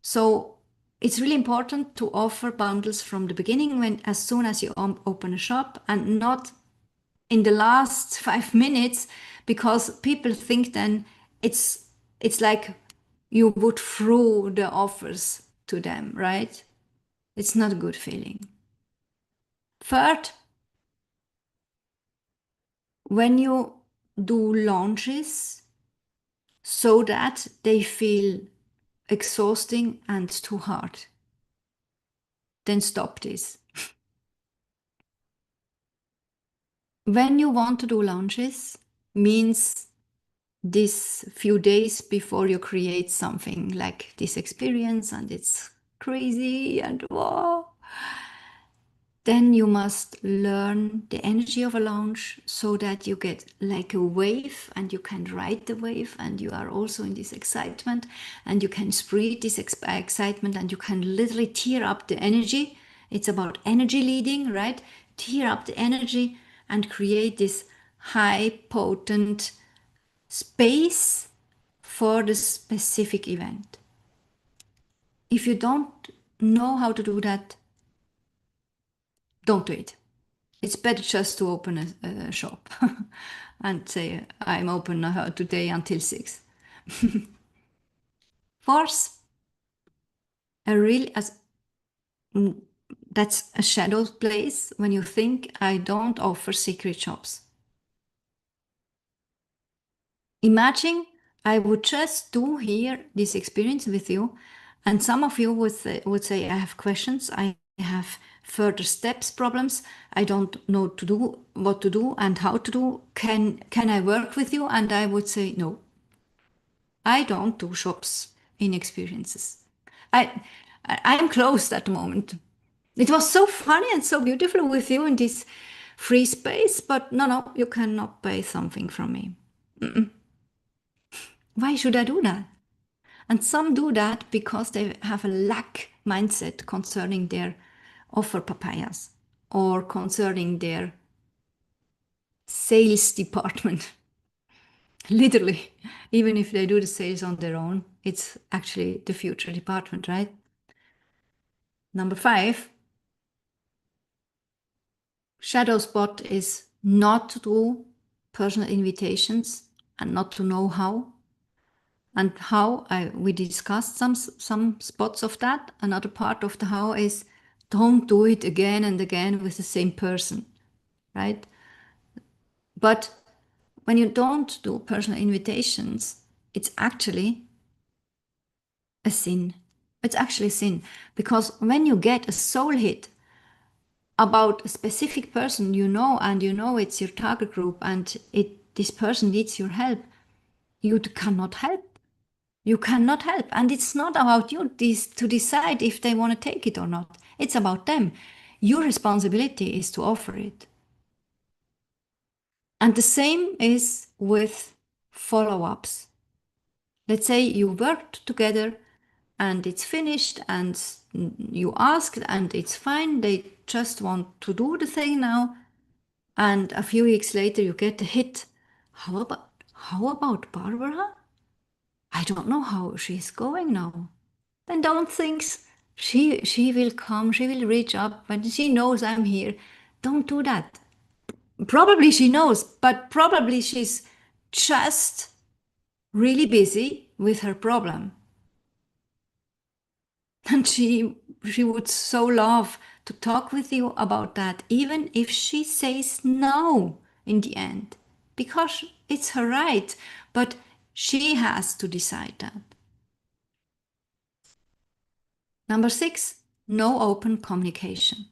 Speaker 2: So it's really important to offer bundles from the beginning, when as soon as you open a shop, and not in the last 5 minutes, because people think then it's like you would throw the offers to them, right? It's not a good feeling. Third, when you do launches so that they feel exhausting and too hard, then stop this. When you want to do launches, means this few days before you create something like this experience and it's crazy and wow, then you must learn the energy of a launch so that you get like a wave and you can ride the wave, and you are also in this excitement and you can spread this excitement and you can literally tear up the energy. It's about energy leading, right? Tear up the energy and create this high potent space for the specific event. If you don't know how to do that, don't do it. It's better just to open a shop and say, I'm open today until 6. Fourth, a real as that's a shadow place when you think I don't offer secret shops. Imagine I would just do here this experience with you, and some of you would say, I have questions, I have further steps problems, I don't know what to do and how to do. Can I work with you? And I would say, no, I don't do shops in experiences. I'm closed at the moment. It was so funny and so beautiful with you in this free space, but no, you cannot buy something from me. Why should I do that? And some do that because they have a lack mindset concerning their offer papayas or concerning their sales department. Literally, even if they do the sales on their own, it's actually the future department, right? Number 5, shadow spot is not to do personal invitations and not to know how. And how we discussed some spots of that. Another part of the how is don't do it again and again with the same person, right? But when you don't do personal invitations, it's actually a sin. It's actually a sin, because when you get a soul hit about a specific person, and you know it's your target group, and this person needs your help, you cannot help. You cannot help. And it's not about you to decide if they want to take it or not. It's about them. Your responsibility is to offer it. And the same is with follow-ups. Let's say you worked together and it's finished and you asked and it's fine. They just want to do the thing now. And a few weeks later you get a hit. How about Barbara? I don't know how she's going now. Then don't think she will come, she will reach up, but she knows I'm here. Don't do that. Probably she knows, but probably she's just really busy with her problem. And she would so love to talk with you about that, even if she says no in the end, because it's her right, but she has to decide that. Number 6, no open communication.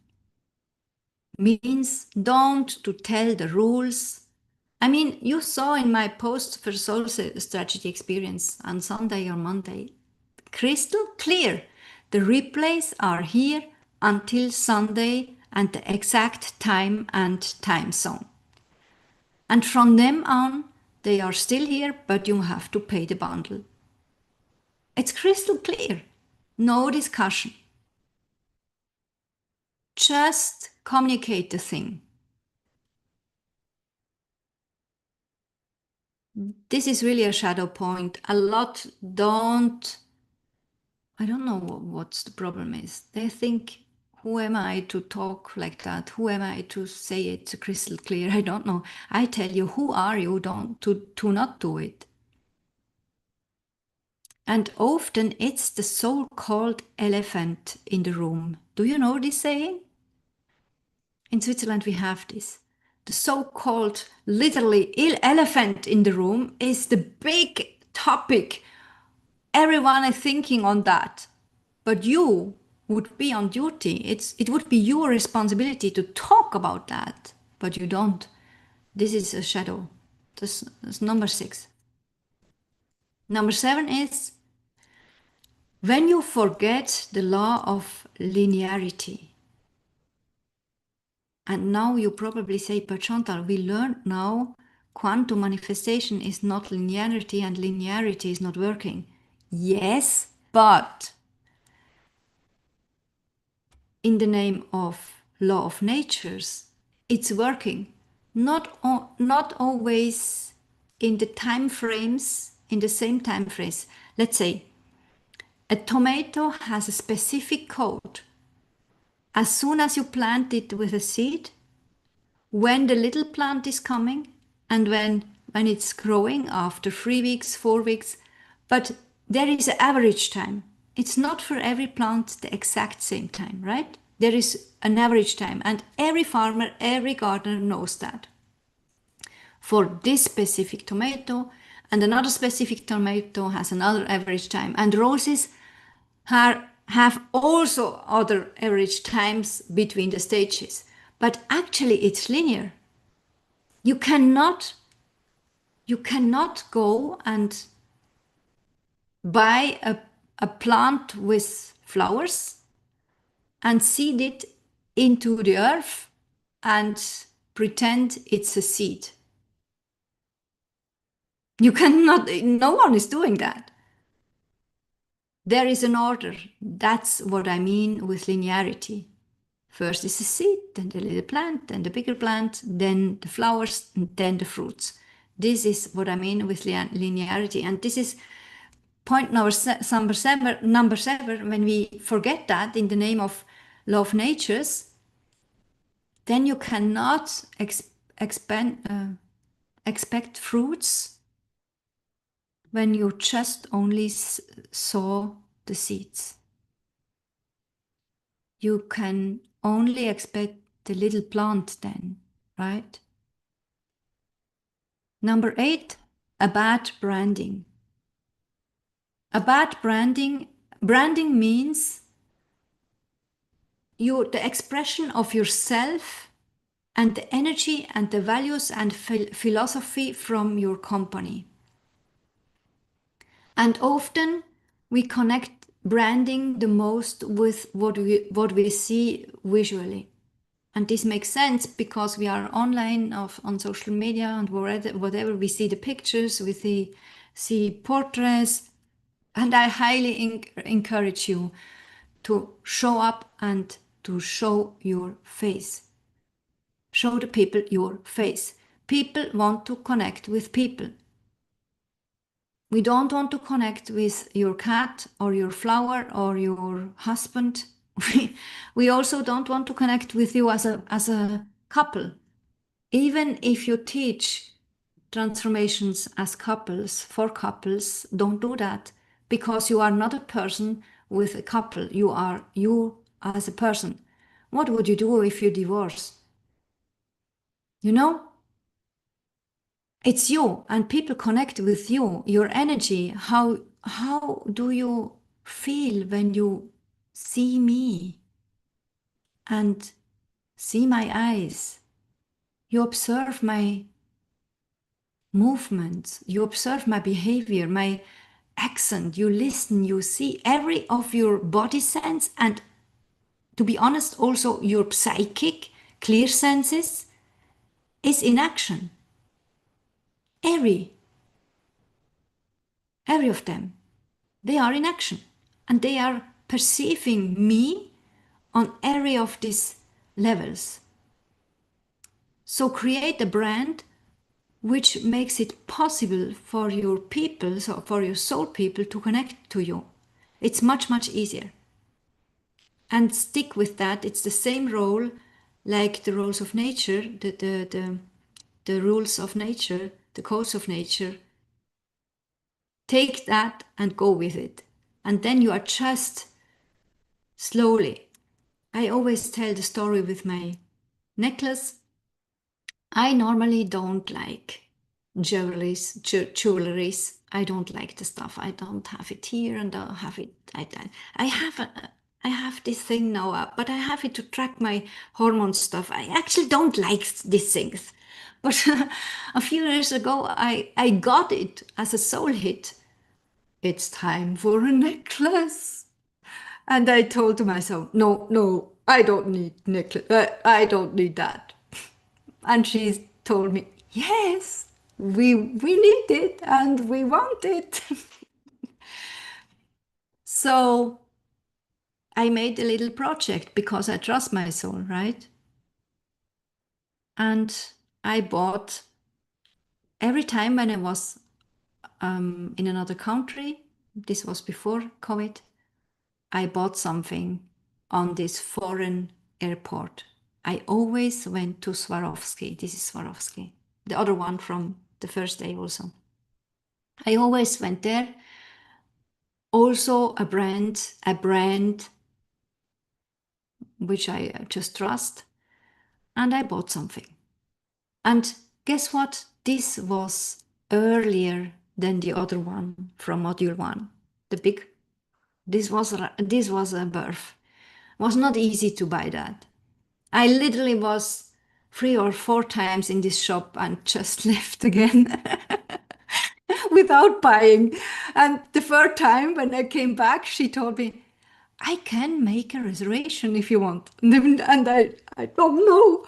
Speaker 2: Means don't to tell the rules. I mean, you saw in my post for Soul Strategy Experience on Sunday or Monday, crystal clear. The replays are here until Sunday and the exact time and time zone. And from them on, they are still here, but you have to pay the bundle. It's crystal clear. No discussion. Just communicate the thing. This is really a shadow point. A lot I don't know what's the problem is. They think, who am I to talk like that? Who am I to say it's crystal clear? I don't know. I tell you, who are you to not do it? And often it's the so-called elephant in the room. Do you know this saying? In Switzerland we have this. The so-called literally elephant in the room is the big topic. Everyone is thinking on that. But you would be on duty. It would be your responsibility to talk about that. But you don't. This is a shadow. That's number 6. Number 7 is when you forget the law of linearity. And now you probably say, but Chantal, we learned now quantum manifestation is not linearity and linearity is not working. Yes, but in the name of law of natures, it's working. Not always in the time frames, in the same time frames. Let's say a tomato has a specific code. As soon as you plant it with a seed, when the little plant is coming, and when it's growing after 3 weeks, 4 weeks, but there is an average time. It's not for every plant the exact same time, right? There is an average time, and every farmer, every gardener knows that. For this specific tomato, and another specific tomato has another average time, and roses have also other average times between the stages. But actually it's linear. You cannot go and buy a plant with flowers and seed it into the earth and pretend it's a seed. You cannot, no one is doing that. There is an order. That's what I mean with linearity. First is the seed, then the little plant, then the bigger plant, then the flowers, and then the fruits. This is what I mean with linearity. And this is point number seven. When we forget that in the name of law of natures, then you cannot expect fruits when you just only sow the seeds. You can only expect the little plant then, right? Number 8, a bad branding. A bad branding means the expression of yourself and the energy and the values and philosophy from your company. And often we connect branding the most with what we see visually. And this makes sense because we are online on social media and whatever we see the pictures, we see portraits. And I highly encourage you to show up and to show your face. Show the people your face. People want to connect with people. We don't want to connect with your cat or your flower or your husband. We also don't want to connect with you as a couple. Even if you teach transformations as couples, for couples, don't do that because you are not a person with a couple. You are you as a person. What would you do if you divorce? You know, it's you, and people connect with you, your energy. How do you feel when you see me and see my eyes? You observe my movements, you observe my behavior, my accent, you listen, you see every of your body sense, and to be honest, also your psychic clear senses is in action. Every of them, they are in action, and they are perceiving me on every of these levels. So create a brand which makes it possible for your people, so for your soul people, to connect to you. It's much, much easier. And stick with that. It's the same role like the rules of nature, the rules of nature, the codes of nature. Take that and go with it. And then you adjust slowly. I always tell the story with my necklace. I normally don't like jewelries. I don't like the stuff. I don't have it here, and I'll have it. I have this thing now, but I have it to track my hormone stuff. I actually don't like these things. But a few years ago, I got it as a soul hit. It's time for a necklace. And I told to myself, no, I don't need necklace. I don't need that. And she told me, yes, we need it and we want it. So I made a little project because I trust my soul, right? And I bought every time when I was in another country, this was before COVID, I bought something on this foreign airport. I always went to Swarovski. This is Swarovski. The other one from the first day also. I always went there. Also a brand which I just trust. And I bought something. And guess what? This was earlier than the other one from module 1. The big, this was a birth. It was not easy to buy that. I literally was 3 or 4 times in this shop and just left again without buying. And the third time when I came back, she told me, I can make a reservation if you want. And I don't know.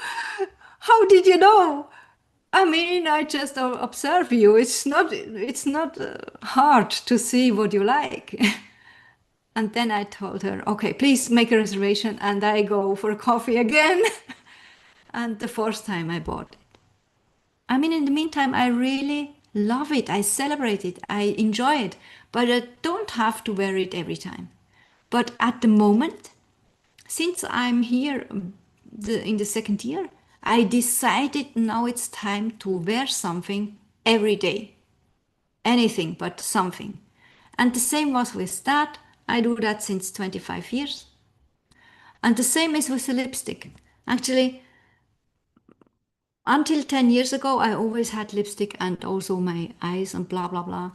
Speaker 2: How did you know? I mean, I just observe you. It's not hard to see what you like. And then I told her, okay, please make a reservation, and I go for coffee again. And the fourth time I bought it. I mean, in the meantime, I really love it. I celebrate it. I enjoy it. But I don't have to wear it every time. But at the moment, since I'm here in the second year, I decided now it's time to wear something every day. Anything but something. And the same was with that. I do that since 25 years. And the same is with the lipstick. Actually, until 10 years ago, I always had lipstick and also my eyes and blah, blah, blah.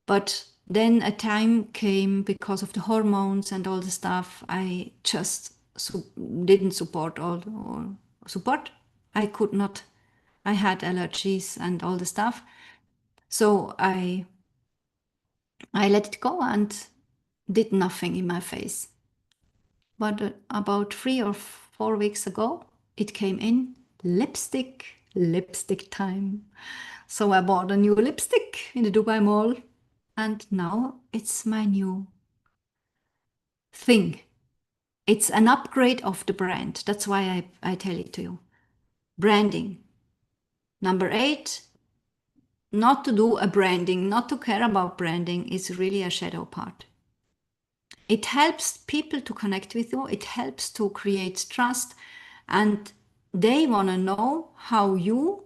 Speaker 2: But then a time came because of the hormones and all the stuff. I just didn't support or support. I could not. I had allergies and all the stuff. So I let it go and did nothing in my face. But about 3 or 4 weeks ago, it came in lipstick time. So I bought a new lipstick in the Dubai Mall, and now it's my new thing. It's an upgrade of the brand. That's why I tell it to you. Branding. Number 8, not to do a branding, not to care about branding is really a shadow part. It helps people to connect with you. It helps to create trust, and they want to know how you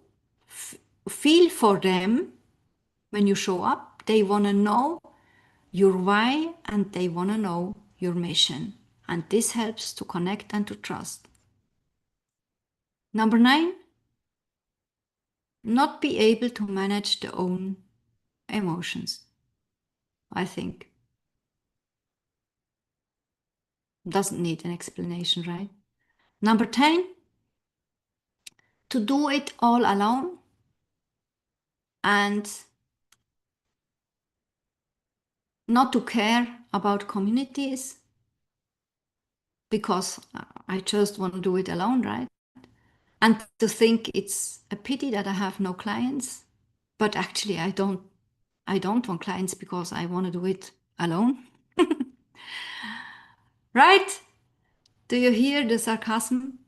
Speaker 2: feel for them when you show up. They want to know your why, and they want to know your mission. And this helps to connect and to trust. Number 9, not be able to manage their own emotions, I think. Doesn't need an explanation, right? Number 10, to do it all alone and not to care about communities because I just want to do it alone, right? And to think it's a pity that I have no clients, but actually I don't want clients because I want to do it alone. Right? Do you hear the sarcasm?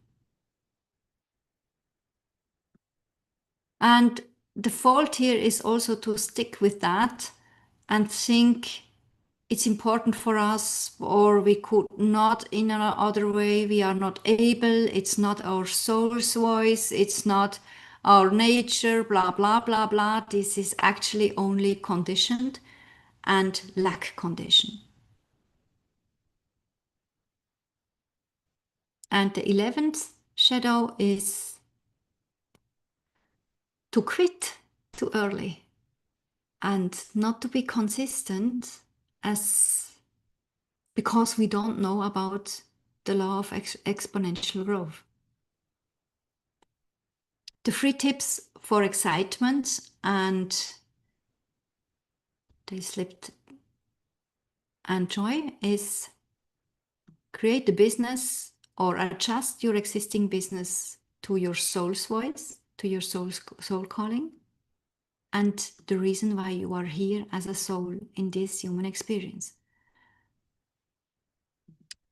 Speaker 2: And the fault here is also to stick with that and think it's important for us, or we could not in another way, we are not able, it's not our soul's voice, it's not our nature, blah, blah, blah, blah. This is actually only conditioned and lack condition. And the 11th shadow is to quit too early and not to be consistent as because we don't know about the law of exponential growth. The 3 tips for excitement, and they slipped, and joy is create the business or adjust your existing business to your soul's voice, to your soul calling, and the reason why you are here as a soul in this human experience.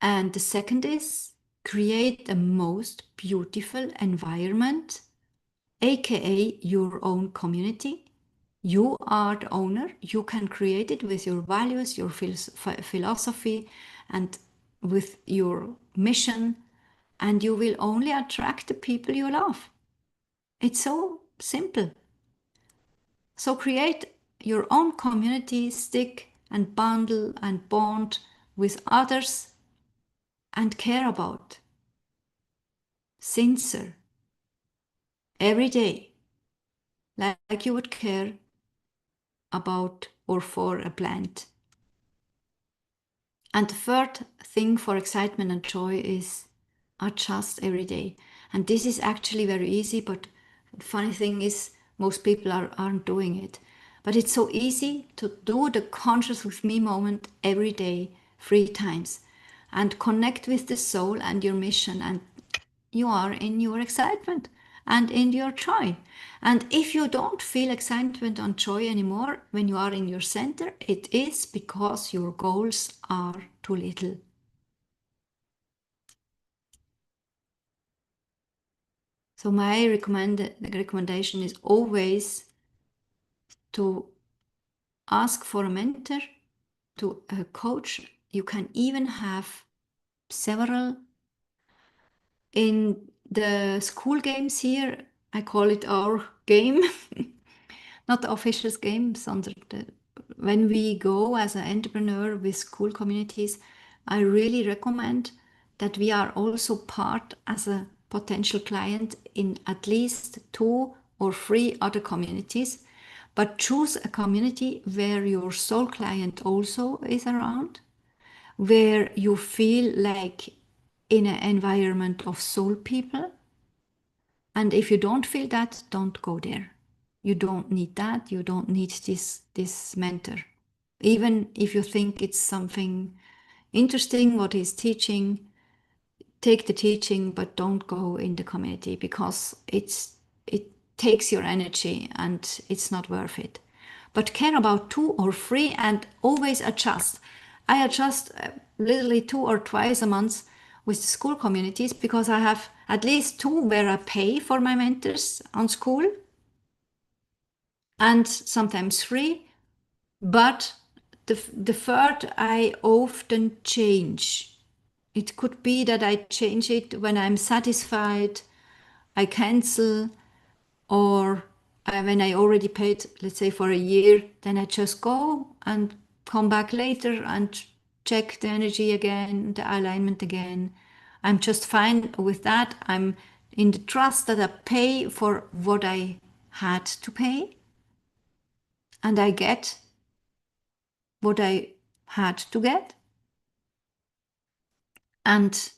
Speaker 2: And the second is create the most beautiful environment, aka your own community. You are the owner. You can create it with your values, your philosophy, and with your mission, and you will only attract the people you love. It's so simple. So create your own community, stick and bundle and bond with others and care about. Sincere. Every day. Like you would care about or for a plant. And the third thing for excitement and joy is adjust every day. And this is actually very easy, but the funny thing is most people aren't doing it. But it's so easy to do the conscious with me moment every day, 3 times, and connect with the soul and your mission, and you are in your excitement and in your joy. And if you don't feel excitement and joy anymore when you are in your center, it is because your goals are too little. So my recommendation is always to ask for a mentor, to a coach. You can even have several. In the school games here, I call it our game, not the official game, when we go as an entrepreneur with school communities, I really recommend that we are also part as a potential client in at least 2 or 3 other communities, but choose a community where your soul client also is around, where you feel like in an environment of soul people. And if you don't feel that, don't go there. You don't need that. You don't need this mentor. Even if you think it's something interesting what he's teaching, take the teaching, but don't go in the community because it takes your energy and it's not worth it. But care about 2 or 3 and always adjust. I adjust literally 2 or twice a month with the school communities because I have at least 2 where I pay for my mentors on school and sometimes 3. But the third I often change. It could be that I change it when I'm satisfied, I cancel, or when I already paid, let's say for a year, then I just go and come back later and check the energy again, the alignment again. I'm just fine with that. I'm in the trust that I pay for what I had to pay, and I get what I had to get. And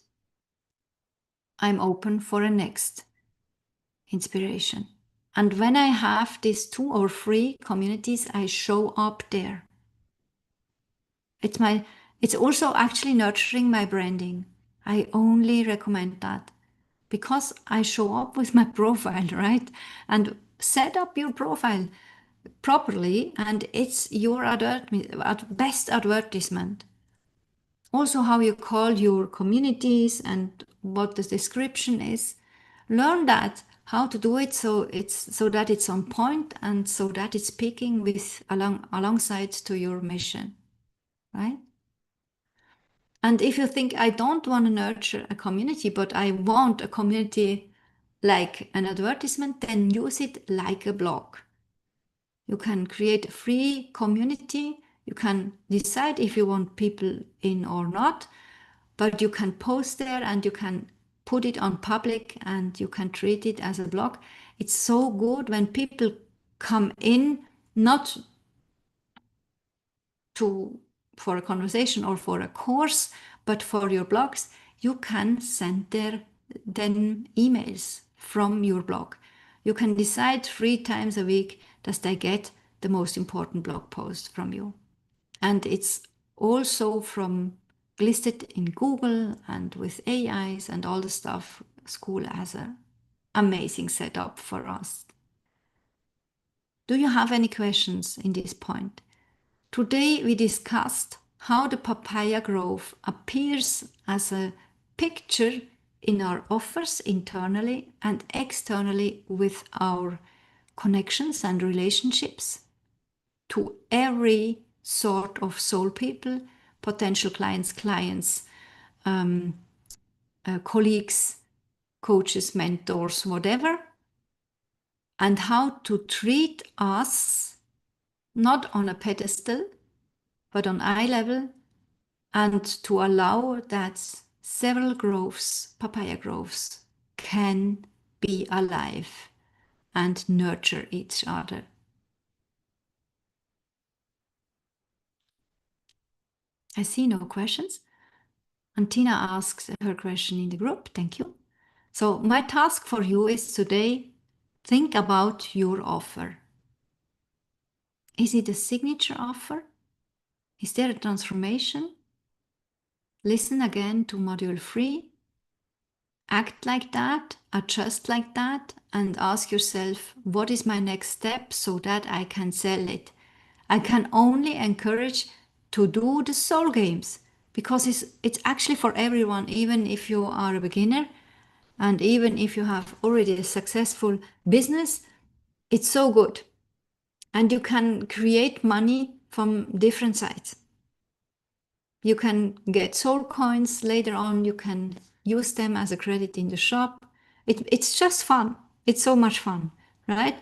Speaker 2: I'm open for a next inspiration. And when I have these 2 or 3 communities, I show up there. It's also actually nurturing my branding. I only recommend that because I show up with my profile, right? And set up your profile properly, and it's your best advertisement. Also, how you call your communities and what the description is. Learn that how to do it so that it's on point and so that it's speaking with alongside to your mission, right? And if you think I don't want to nurture a community, but I want a community like an advertisement, then use it like a blog. You can create a free community. You can decide if you want people in or not, but you can post there and you can put it on public and you can treat it as a blog. It's so good when people come in, not for a conversation or for a course, but for your blogs. You can send them emails from your blog. You can decide 3 times a week that they get the most important blog post from you. And it's also from listed in Google and with AIs and all the stuff. School has an amazing setup for us. Do you have any questions in this point? Today we discussed how the PapayaGrove appears as a picture in our offers internally and externally with our connections and relationships to every sort of soul people, potential clients, colleagues, coaches, mentors, whatever, and how to treat us not on a pedestal, but on eye level, and to allow that several groves, papaya groves, can be alive and nurture each other. I see no questions. And Tina asks her question in the group. Thank you. So my task for you is today, think about your offer. Is it a signature offer? Is there a transformation? Listen again to module 3. Act like that, adjust like that, and ask yourself, what is my next step so that I can sell it? I can only encourage to do the soul games because it's actually for everyone, even if you are a beginner and even if you have already a successful business. It's so good. And you can create money from different sides. You can get soul coins later on. You can use them as a credit in the shop. It's just fun. It's so much fun, right?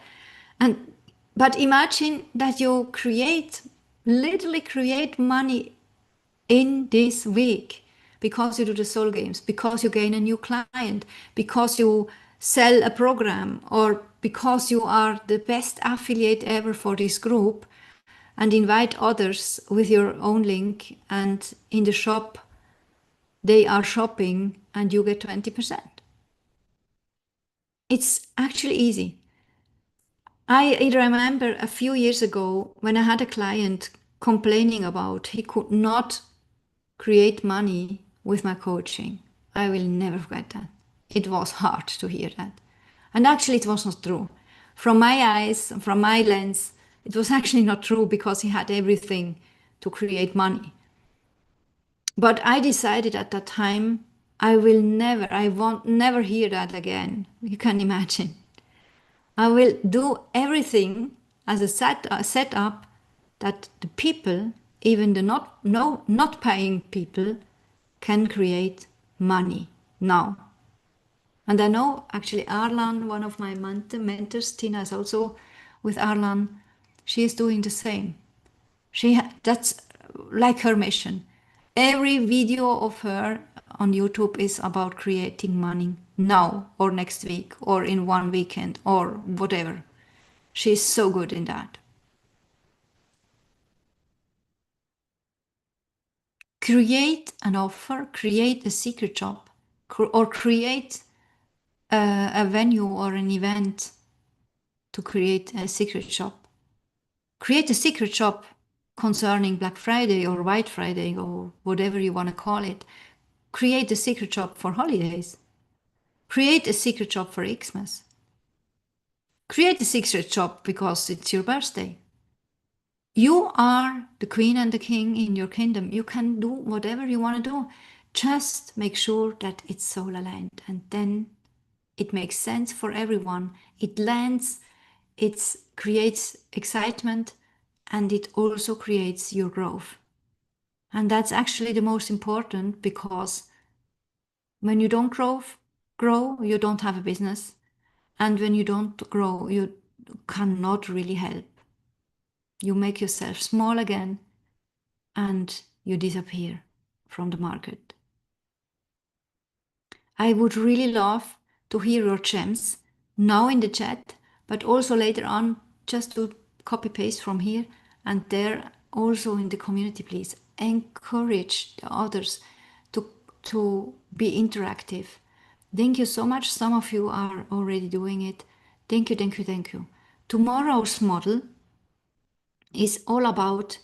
Speaker 2: But imagine that you literally create money in this week because you do the soul games, because you gain a new client, because you sell a program, or because you are the best affiliate ever for this group and invite others with your own link, and in the shop they are shopping and you get 20%. It's actually easy. I remember a few years ago when I had a client complaining about he could not create money with my coaching. I will never forget that. It was hard to hear that. And actually, it was not true. From my eyes, from my lens, it was actually not true because he had everything to create money. But I decided at that time, I won't never hear that again. You can imagine. I will do everything as a setup that the people, even the not paying people, can create money now. And I know actually Arlan, one of my mentors, Tina is also with Arlan. She is doing the same. That's like her mission. Every video of her on YouTube is about creating money now or next week or in one weekend or whatever. She's so good in that. Create an offer, create a secret shop, or create a venue or an event to create a secret shop. Create a secret shop concerning Black Friday or White Friday or whatever you want to call it. Create a secret shop for holidays. Create a secret shop for Xmas. Create a secret shop because it's your birthday. You are the queen and the king in your kingdom. You can do whatever you want to do. Just make sure that it's soul aligned, and then it makes sense for everyone. It lands, it creates excitement, and it also creates your growth. And that's actually the most important, because when you don't grow, you don't have a business. And when you don't grow, you cannot really help. You make yourself small again and you disappear from the market. I would really love to hear your gems now in the chat, but also later on, just to copy paste from here and there, also in the community. Please encourage the others to be interactive. Thank you so much. Some of you are already doing it. Thank you, thank you, thank you. Tomorrow's model is all about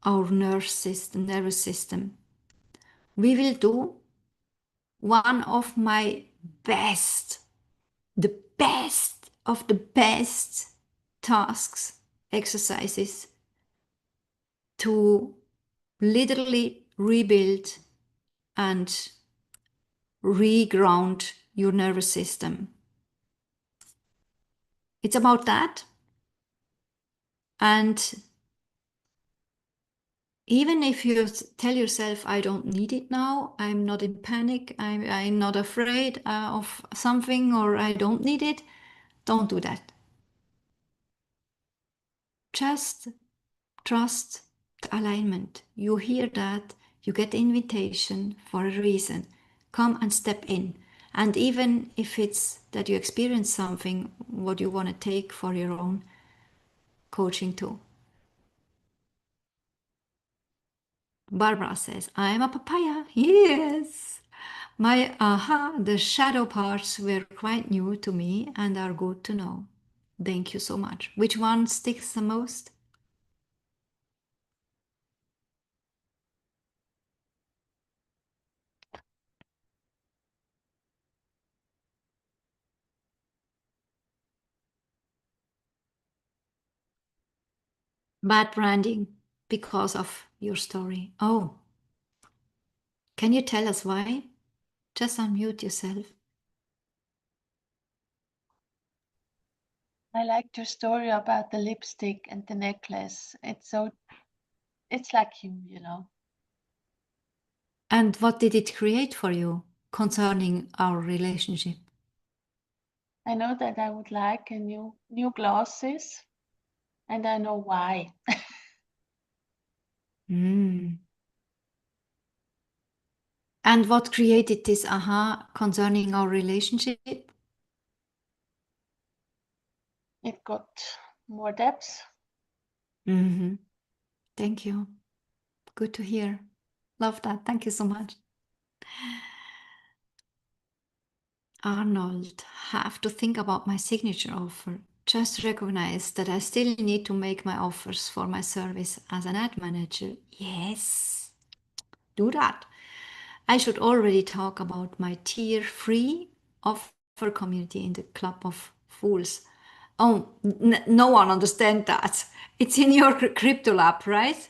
Speaker 2: our nervous system. We will do one of my best, the best of the best tasks, exercises to literally rebuild and reground your nervous system. It's about that. And even if you tell yourself, I don't need it now, I'm not in panic, I'm not afraid of something, or I don't need it, don't do that. Just trust the alignment. You hear that, you get the invitation for a reason. Come and step in. And even if it's that you experience something, what you want to take for your own coaching too. Barbara says, I'm a papaya. Yes. My the shadow parts were quite new to me and are good to know. Thank you so much. Which one sticks the most? Bad branding because of your story. Oh, can you tell us why? Just unmute yourself.
Speaker 3: I liked your story about the lipstick and the necklace. It's like you know.
Speaker 2: And what did it create for you concerning our relationship?
Speaker 3: I know that I would like a new glasses, and I know why.
Speaker 2: Mm. And what created this aha concerning our relationship?
Speaker 3: It got more depth.
Speaker 2: Mm-hmm. Thank you. Good to hear. Love that. Thank you so much. Arnold, have to think about my signature offer. Just recognize that I still need to make my offers for my service as an ad manager. Yes, do that. I should already talk about my tier-free offer community in the Club of Fools. Oh, no one understands that. It's in your crypto lab, right?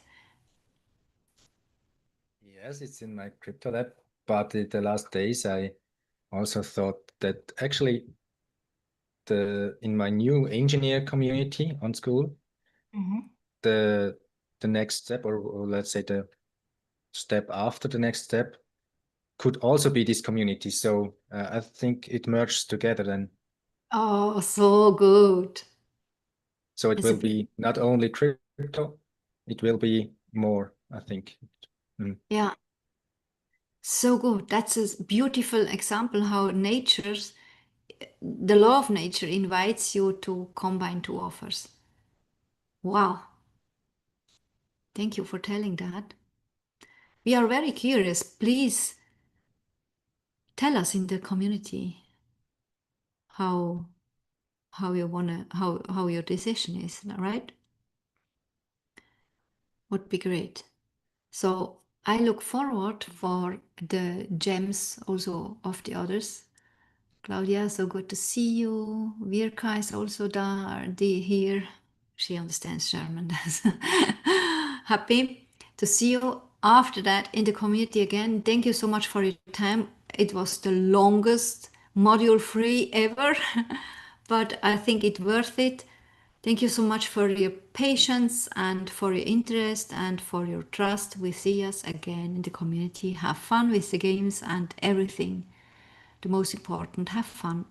Speaker 4: Yes, it's in my crypto lab, but in the last days I also thought that actually in my new engineer community on school, the next step, or let's say the step after the next step, could also be this community. So I think it merged together then.
Speaker 2: Oh, so good.
Speaker 4: So it
Speaker 2: It's a
Speaker 4: will be not only crypto, it will be more, I think.
Speaker 2: Yeah, So good. That's a beautiful example how the law of nature invites you to combine two offers. Wow. Thank you for telling that. We are very curious. Please tell us in the community how you wanna how your decision is, right? Would be great. So I look forward for the gems also of the others. Claudia, so good to see you. Virka is also here. She understands German. Happy to see you after that in the community again. Thank you so much for your time. It was the longest module free ever, but I think it's worth it. Thank you so much for your patience and for your interest and for your trust. We see us again in the community. Have fun with the games and everything. The most important, have fun